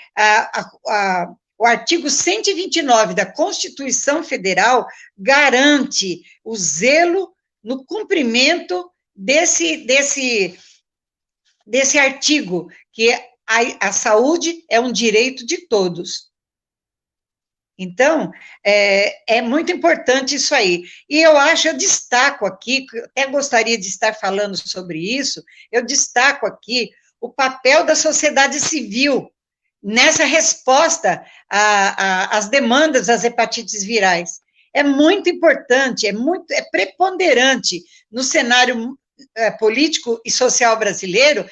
o artigo 129 da Constituição Federal garante o zelo no cumprimento desse artigo, que a saúde é um direito de todos. Então, é muito importante isso aí. E eu destaco aqui, até gostaria de estar falando sobre isso, eu destaco aqui o papel da sociedade civil nessa resposta às demandas das hepatites virais. É muito importante, é preponderante no cenário político e social brasileiro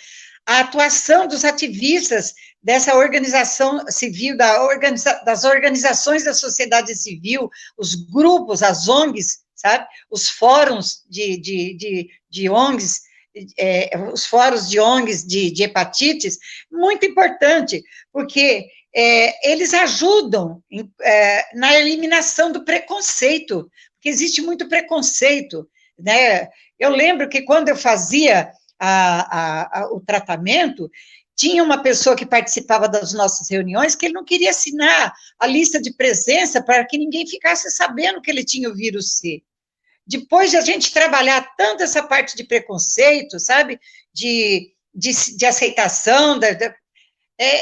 a atuação dos ativistas dessa organização civil, das organizações da sociedade civil, os grupos, as ONGs, sabe? Os fóruns de ONGs, os fóruns de ONGs de hepatites, muito importante, porque eles ajudam na eliminação do preconceito, porque existe muito preconceito, né? Eu lembro que quando eu fazia o tratamento, tinha uma pessoa que participava das nossas reuniões que ele não queria assinar a lista de presença para que ninguém ficasse sabendo que ele tinha o vírus C. Depois de a gente trabalhar tanto essa parte de preconceito, sabe, de aceitação,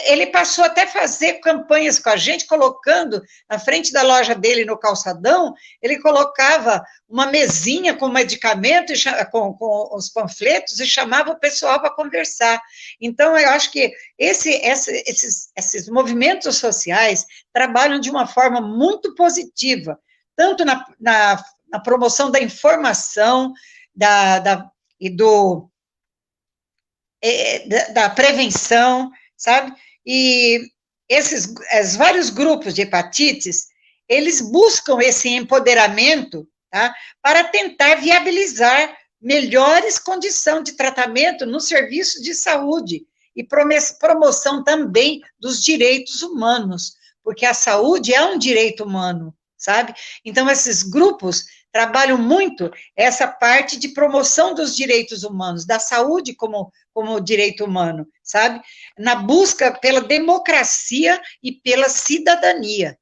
ele passou até a fazer campanhas com a gente, colocando na frente da loja dele, no calçadão, ele colocava uma mesinha com medicamento, com os panfletos, e chamava o pessoal para conversar. Então, eu acho que esses movimentos sociais trabalham de uma forma muito positiva, tanto na promoção da informação, da prevenção, sabe? E esses vários grupos de hepatites, eles buscam esse empoderamento, tá? Para tentar viabilizar melhores condições de tratamento no serviço de saúde e promoção também dos direitos humanos, porque a saúde é um direito humano, sabe? Então, esses grupos trabalham muito essa parte de promoção dos direitos humanos, da saúde como direito humano, sabe? Na busca pela democracia e pela cidadania.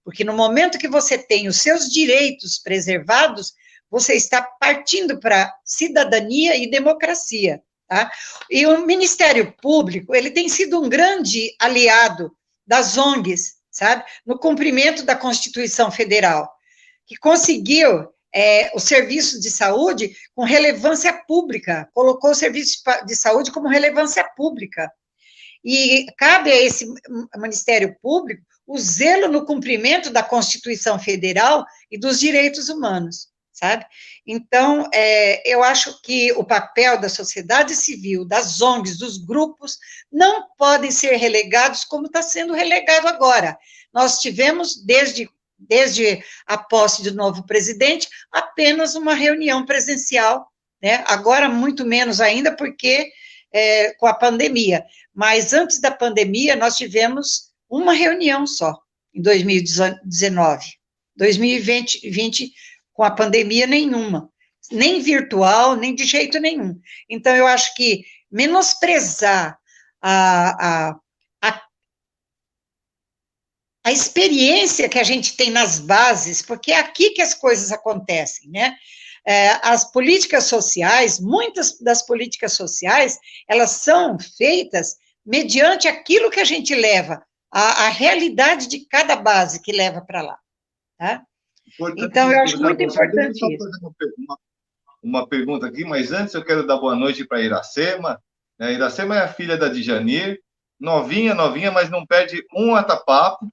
Porque no momento que você tem os seus direitos preservados, você está partindo para cidadania e democracia, tá? E o Ministério Público, ele tem sido um grande aliado das ONGs, sabe? No cumprimento da Constituição Federal, que conseguiu o serviço de saúde com relevância pública, colocou o serviço de saúde como relevância pública. E cabe a esse Ministério Público o zelo no cumprimento da Constituição Federal e dos direitos humanos, sabe? Então, eu acho que o papel da sociedade civil, das ONGs, dos grupos, não podem ser relegados como está sendo relegado agora. Nós tivemos, desde a posse do novo presidente, apenas uma reunião presencial, né? Agora muito menos ainda, porque com a pandemia, mas antes da pandemia nós tivemos uma reunião só, em 2019, 2020 com a pandemia nenhuma, nem virtual, nem de jeito nenhum. Então, eu acho que menosprezar a experiência que a gente tem nas bases, porque é aqui que as coisas acontecem, né? As políticas sociais, muitas das políticas sociais, elas são feitas mediante aquilo que a gente leva, a realidade de cada base que leva para lá, tá? Então, eu acho muito importante isso. Uma pergunta aqui, mas antes eu quero dar boa noite para a Iracema. Iracema é a filha da Djanir, novinha, mas não perde um atapapo,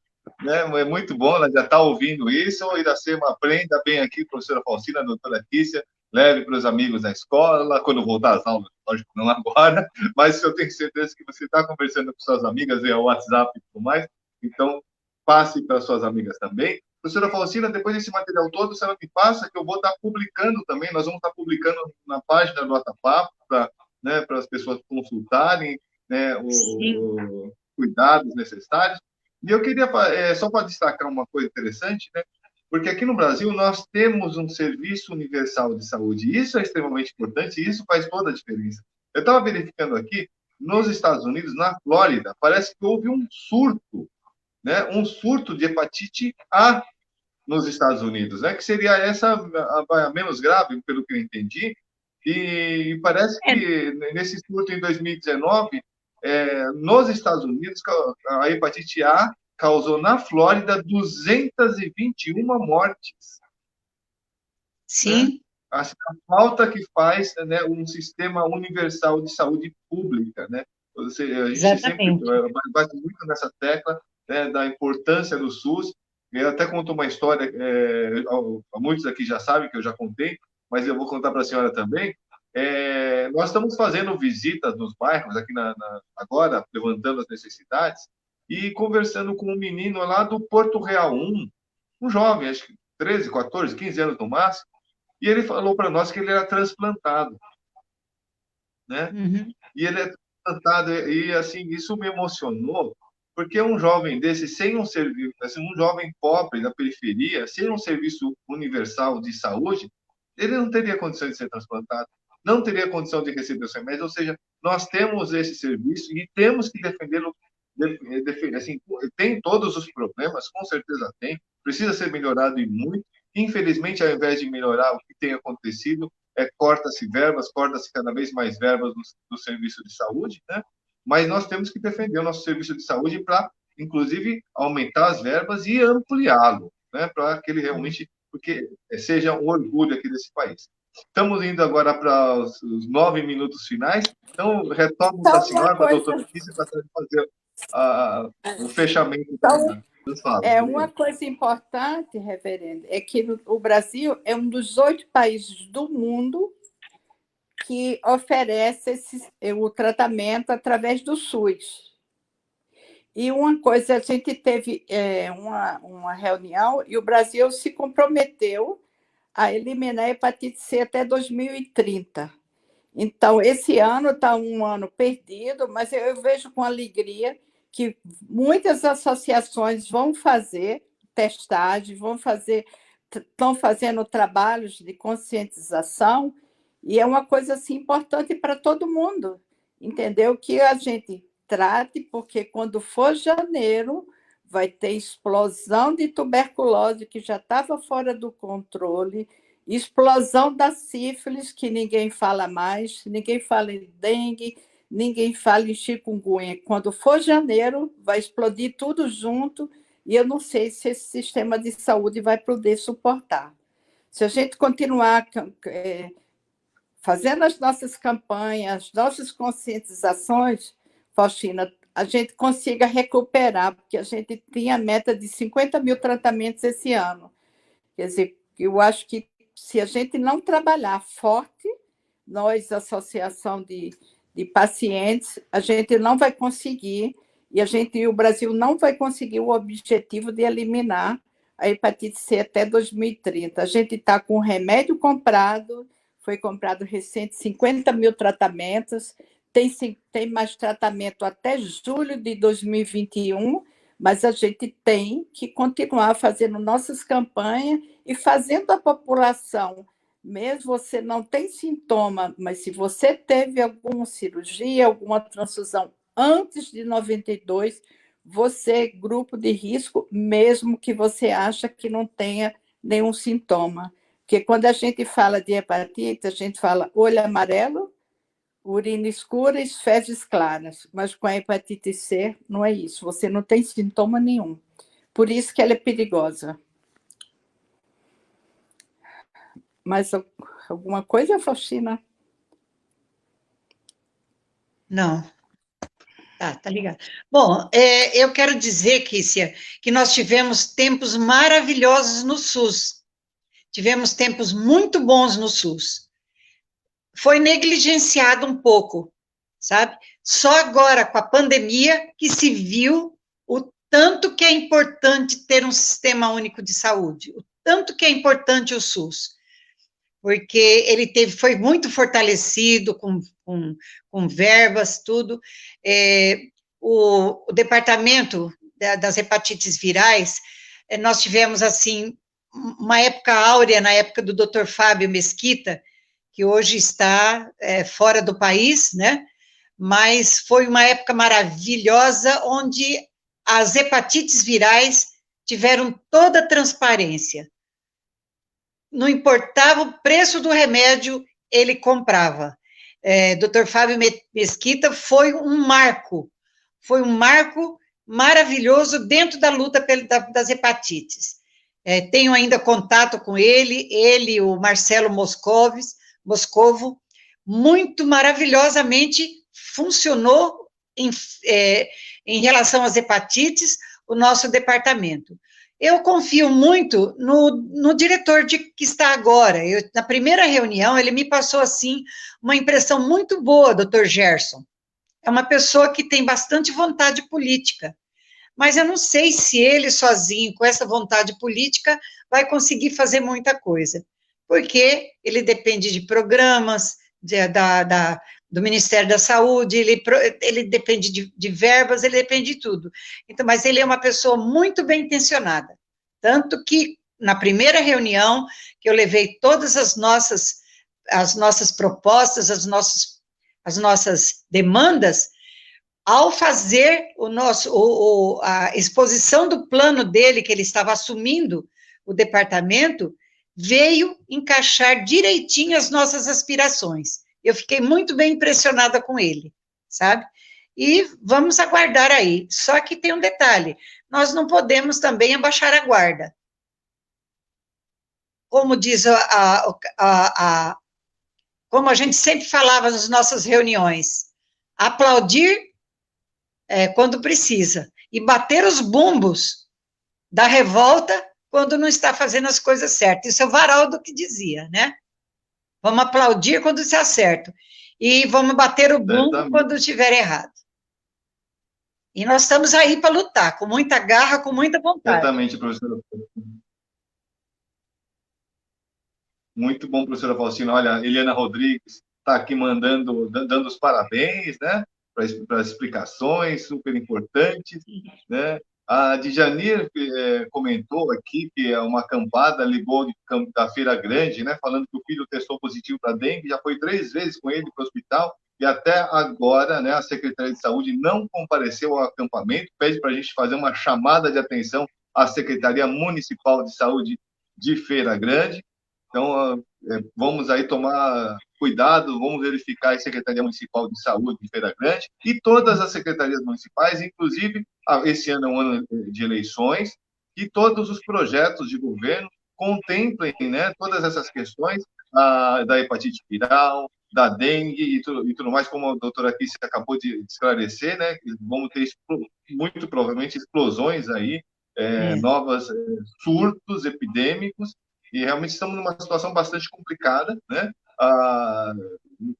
né? É muito bom, ela já está ouvindo isso. Iracema, aprenda bem aqui, professora Faustina, doutora Kícia, leve para os amigos na escola, quando voltar às aulas, lógico, não agora, mas eu tenho certeza que você está conversando com suas amigas via WhatsApp e tudo mais, então passe para suas amigas também. Professora Faustina, depois desse material todo, você me passa, que eu vou estar publicando também, nós vamos estar publicando na página do Atapapo, para as pessoas consultarem, né, Sim. os cuidados necessários. E eu queria, só para destacar uma coisa interessante, né, porque aqui no Brasil nós temos um serviço universal de saúde. Isso é extremamente importante e isso faz toda a diferença. Eu estava verificando aqui, nos Estados Unidos, na Flórida, parece que houve um surto, né, um surto de hepatite A nos Estados Unidos, né, que seria essa a menos grave, pelo que eu entendi, e parece É, que nesse surto em 2019, nos Estados Unidos, a hepatite A causou na Flórida 221 mortes, né? sim, A falta que faz, né, um sistema universal de saúde pública, né? A gente sempre exatamente. bate muito nessa tecla, né, da importância do SUS. Eu até conto uma história, muitos aqui já sabem que eu já contei, mas eu vou contar para a senhora também. Nós estamos fazendo visitas nos bairros aqui agora, levantando as necessidades e conversando com um menino lá do Porto Real 1, um jovem, acho que 13, 14, 15 anos no máximo, e ele falou para nós que ele era transplantado, né? Uhum. E ele é transplantado, e assim, isso me emocionou, porque um jovem desse, sem um serviço, assim, um jovem pobre da periferia, sem um serviço universal de saúde, ele não teria condição de ser transplantado, não teria condição de receber os remédios, ou seja, nós temos esse serviço e temos que defendê-lo, assim, tem todos os problemas, com certeza tem, precisa ser melhorado e muito. Infelizmente, ao invés de melhorar, o que tem acontecido corta-se verbas, corta-se cada vez mais verbas do serviço de saúde, né? Mas nós temos que defender o nosso serviço de saúde para, inclusive, aumentar as verbas e ampliá-lo, né? Para que ele realmente, porque seja um orgulho aqui desse país. Estamos indo agora para os 9 minutos finais, então retorno para a Só uma senhora, para a doutora coisa, Letícia, para fazer o fechamento então, das falas. uma coisa importante, reverendo, é que o Brasil é um dos 8 países do mundo que oferece o tratamento através do SUS. E uma coisa, a gente teve uma reunião e o Brasil se comprometeu a eliminar a hepatite C até 2030. Então, esse ano está um ano perdido, mas eu vejo com alegria que muitas associações vão fazer testagem, estão fazendo trabalhos de conscientização, e é uma coisa assim, importante para todo mundo, entendeu? Que a gente trate, porque quando for janeiro, vai ter explosão de tuberculose, que já estava fora do controle, explosão da sífilis, que ninguém fala mais, ninguém fala em dengue, ninguém fala em chikungunya. Quando for janeiro, vai explodir tudo junto, e eu não sei se esse sistema de saúde vai poder suportar. Se a gente continuar fazendo as nossas campanhas, nossas conscientizações, Faustina, a gente consiga recuperar, porque a gente tinha a meta de 50 mil tratamentos esse ano. Quer dizer, eu acho que se a gente não trabalhar forte, nós, associação de pacientes, a gente não vai conseguir, e o Brasil não vai conseguir o objetivo de eliminar a hepatite C até 2030. A gente está com remédio comprado, foi comprado recente 50 mil tratamentos, tem mais tratamento até julho de 2021, mas a gente tem que continuar fazendo nossas campanhas e fazendo a população, mesmo você não tem sintoma, mas se você teve alguma cirurgia, alguma transfusão antes de 92, você é grupo de risco, mesmo que você acha que não tenha nenhum sintoma. Porque quando a gente fala de hepatite, a gente fala olho amarelo, urina escura e fezes claras, mas com a hepatite C não é isso, você não tem sintoma nenhum. Por isso que ela é perigosa. Mais alguma coisa, Faustina? Não. Tá ligado. Bom, eu quero dizer, Kícia, que nós tivemos tempos maravilhosos no SUS. Tivemos tempos muito bons no SUS. Foi negligenciado um pouco, sabe? Só agora, com a pandemia, que se viu o tanto que é importante ter um sistema único de saúde, o tanto que é importante o SUS. porque ele foi muito fortalecido com verbas, tudo. O departamento das hepatites virais, nós tivemos, assim, uma época áurea, na época do Dr. Fábio Mesquita, que hoje está fora do país, né? Mas foi uma época maravilhosa, onde as hepatites virais tiveram toda a transparência. Não importava o preço do remédio, ele comprava. Dr. Fábio Mesquita foi um marco maravilhoso dentro da luta das hepatites. Tenho ainda contato com ele, o Marcelo Moscovo, muito maravilhosamente funcionou em relação às hepatites, o nosso departamento. Eu confio muito no diretor que está agora. Na primeira reunião, ele me passou, assim, uma impressão muito boa, doutor Gerson. É uma pessoa que tem bastante vontade política, mas eu não sei se ele sozinho, com essa vontade política, vai conseguir fazer muita coisa, porque ele depende de programas, do Ministério da Saúde, ele depende de verbas, ele depende de tudo. Então, mas ele é uma pessoa muito bem intencionada, tanto que, na primeira reunião, que eu levei todas as nossas propostas, as nossas demandas, ao fazer a exposição do plano dele, que ele estava assumindo o departamento, veio encaixar direitinho as nossas aspirações. Eu fiquei muito bem impressionada com ele, sabe? E vamos aguardar aí. Só que tem um detalhe, nós não podemos também abaixar a guarda. Como diz como a gente sempre falava nas nossas reuniões, aplaudir quando precisa, e bater os bumbos da revolta quando não está fazendo as coisas certas. Isso é o Varaldo que dizia, né? Vamos aplaudir quando está certo, e vamos bater o bumbo quando estiver errado. E nós estamos aí para lutar, com muita garra, com muita vontade. Exatamente, professora. Muito bom, professora Faustina. Olha, Eliana Rodrigues está aqui dando os parabéns, né, para as explicações super importantes, né? A Djanir comentou aqui que uma acampada ligou da Feira Grande, né, falando que o filho testou positivo para dengue, já foi 3 vezes com ele para o hospital, e até agora, né, a Secretaria de Saúde não compareceu ao acampamento, pede para a gente fazer uma chamada de atenção à Secretaria Municipal de Saúde de Feira Grande. Então, vamos aí tomar cuidado, vamos verificar a Secretaria Municipal de Saúde de Feira Grande e todas as secretarias municipais, inclusive, esse ano é um ano de eleições, e todos os projetos de governo contemplem, né, todas essas questões da hepatite viral, da dengue e tudo mais, como a doutora Kissi acabou de esclarecer, né, vamos ter muito provavelmente explosões aí, novas surtos epidêmicos, e realmente estamos numa situação bastante complicada, né?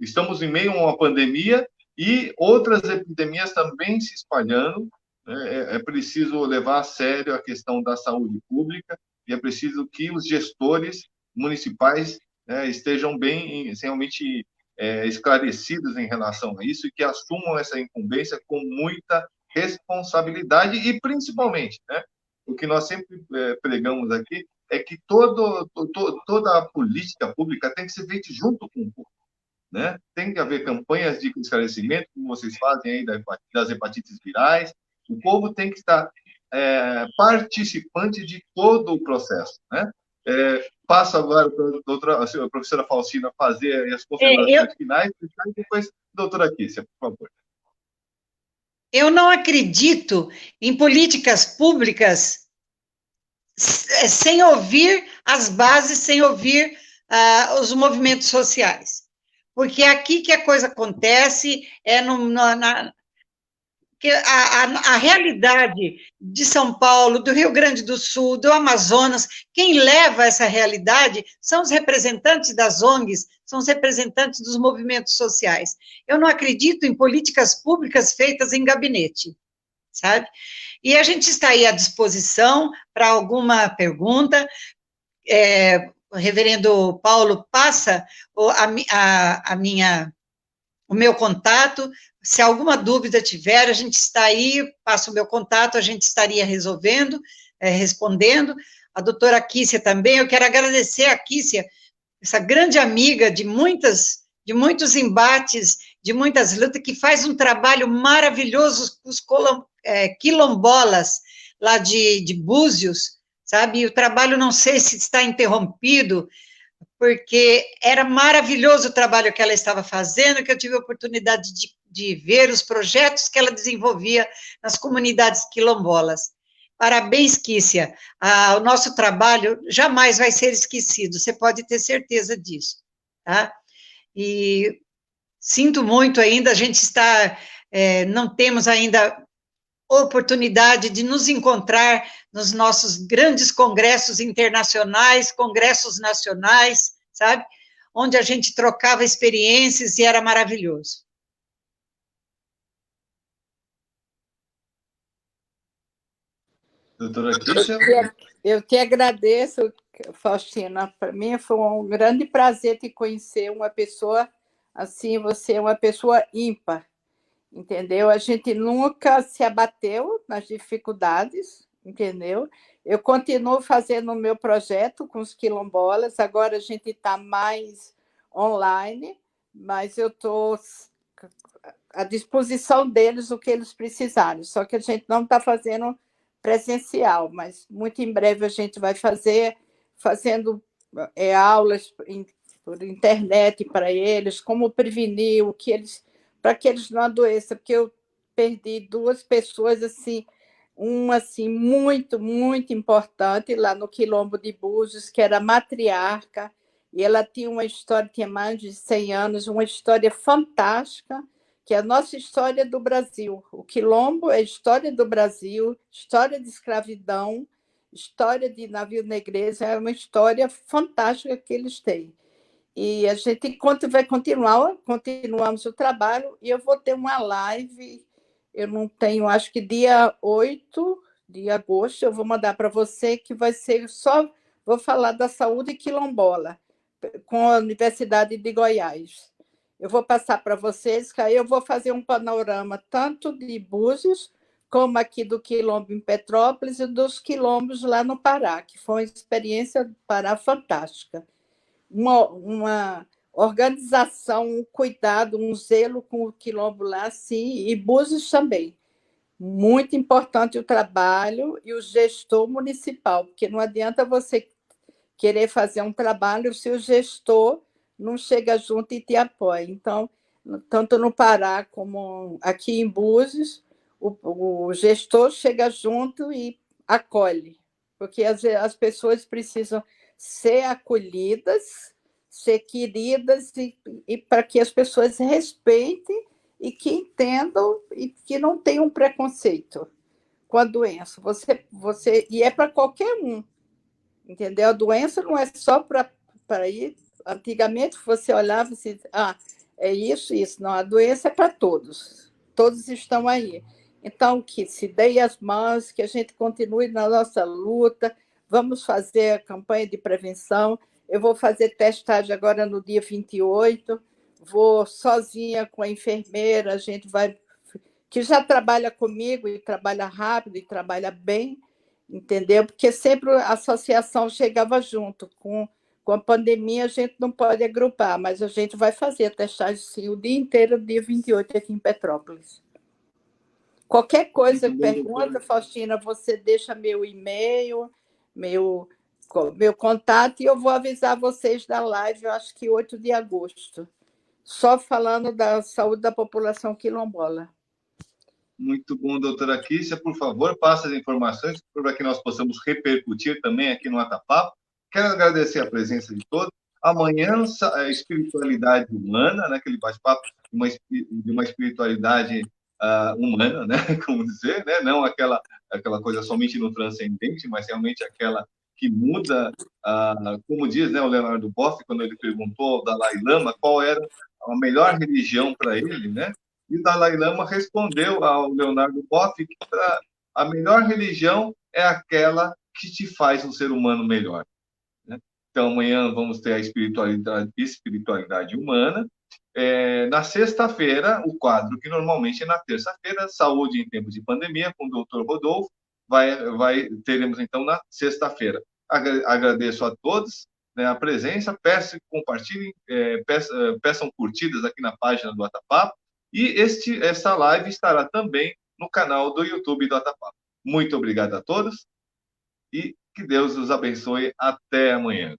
Estamos em meio a uma pandemia e outras epidemias também se espalhando, né? É preciso levar a sério a questão da saúde pública e é preciso que os gestores municipais, né, estejam bem, realmente esclarecidos em relação a isso e que assumam essa incumbência com muita responsabilidade e, principalmente, né, o que nós sempre pregamos aqui, é que toda a política pública tem que ser feita junto com o povo, né? Tem que haver campanhas de esclarecimento, como vocês fazem aí das hepatites virais. O povo tem que estar participante de todo o processo, né? Passo agora para a professora Faustina fazer as considerações finais, e depois, doutora Kissia, por favor. Eu não acredito em políticas públicas sem ouvir as bases, sem ouvir os movimentos sociais. Porque aqui que a coisa acontece a realidade de São Paulo, do Rio Grande do Sul, do Amazonas, quem leva essa realidade são os representantes das ONGs, são os representantes dos movimentos sociais. Eu não acredito em políticas públicas feitas em gabinete, sabe? E a gente está aí à disposição para alguma pergunta. o reverendo Paulo passa o meu contato. Se alguma dúvida tiver, a gente está aí, passa o meu contato, a gente estaria resolvendo, respondendo. A doutora Kícia também, eu quero agradecer a Kícia, essa grande amiga de muitos embates, de muitas lutas, que faz um trabalho maravilhoso com os quilombolas lá de Búzios, sabe? E o trabalho, não sei se está interrompido, porque era maravilhoso o trabalho que ela estava fazendo, que eu tive a oportunidade de ver os projetos que ela desenvolvia nas comunidades quilombolas. Parabéns, Kícia. O nosso trabalho jamais vai ser esquecido, você pode ter certeza disso, tá? E sinto muito ainda, a gente está, não temos ainda oportunidade de nos encontrar nos nossos grandes congressos internacionais, congressos nacionais, sabe? Onde a gente trocava experiências e era maravilhoso. Doutora Kícia? Eu te agradeço, Faustina. Para mim foi um grande prazer te conhecer, uma pessoa assim, você é uma pessoa ímpar, entendeu? A gente nunca se abateu nas dificuldades, entendeu? Eu continuo fazendo o meu projeto com os quilombolas, agora a gente está mais online, mas eu estou à disposição deles o que eles precisarem, só que a gente não está fazendo presencial, mas muito em breve a gente vai fazendo aulas por internet para eles, como prevenir, para que eles não adoeçam, porque eu perdi 2 pessoas assim, uma assim muito, muito importante lá no Quilombo de Búzios, que era matriarca, e ela tinha uma história, tinha mais de 100 anos, uma história fantástica, que é a nossa história do Brasil. O Quilombo é a história do Brasil, história de escravidão, história de navio negreiro, é uma história fantástica que eles têm. E a gente vai continuamos o trabalho, e eu vou ter uma live, eu não tenho, acho que dia 8 de agosto, eu vou mandar para você, que vai ser vou falar da saúde quilombola, com a Universidade de Goiás. Eu vou passar para vocês, que aí eu vou fazer um panorama tanto de Búzios, como aqui do Quilombo em Petrópolis e dos quilombos lá no Pará, que foi uma experiência do Pará fantástica. Uma organização, um cuidado, um zelo com o quilombo lá, sim, e Búzios também. Muito importante o trabalho e o gestor municipal, porque não adianta você querer fazer um trabalho se o gestor não chega junto e te apoia. Então, tanto no Pará como aqui em Búzios, o gestor chega junto e acolhe, porque as pessoas precisam ser acolhidas, ser queridas, e para que as pessoas respeitem e que entendam e que não tenham preconceito com a doença. E é para qualquer um, entendeu? A doença não é só para ir. Antigamente você olhava e dizia, é isso, isso. Não, a doença é para todos. Todos estão aí. Então, que se deem as mãos, que a gente continue na nossa luta, vamos fazer a campanha de prevenção. Eu vou fazer testagem agora no dia 28, vou sozinha com a enfermeira, a gente vai, que já trabalha comigo e trabalha rápido e trabalha bem, entendeu? Porque sempre a associação chegava junto. Com a pandemia, a gente não pode agrupar, mas a gente vai fazer a testagem sim, o dia inteiro, dia 28, aqui em Petrópolis. Qualquer coisa, pergunta, Faustina, você deixa meu e-mail, meu contato, e eu vou avisar vocês da live, eu acho que 8 de agosto, só falando da saúde da população quilombola. Muito bom, doutora Kícia. Por favor, passe as informações para que nós possamos repercutir também aqui no Atapapo. Quero agradecer a presença de todos. Amanhã, a espiritualidade humana, né, aquele bate-papo de uma espiritualidade humana, né, como dizer, né, não aquela coisa somente no transcendente, mas realmente aquela que muda, como diz, né, o Leonardo Boff, quando ele perguntou ao Dalai Lama qual era a melhor religião para ele, né? E o Dalai Lama respondeu ao Leonardo Boff que a melhor religião é aquela que te faz um ser humano melhor, né? Então, amanhã vamos ter a espiritualidade humana. Na sexta-feira, o quadro que normalmente é na terça-feira, Saúde em Tempos de Pandemia, com o doutor Rodolfo, teremos então na sexta-feira. Agradeço a todos, né, a presença, peço que compartilhem, peçam curtidas aqui na página do Atapapo, e esta live estará também no canal do YouTube do Atapapo. Muito obrigado a todos e que Deus os abençoe. Até amanhã.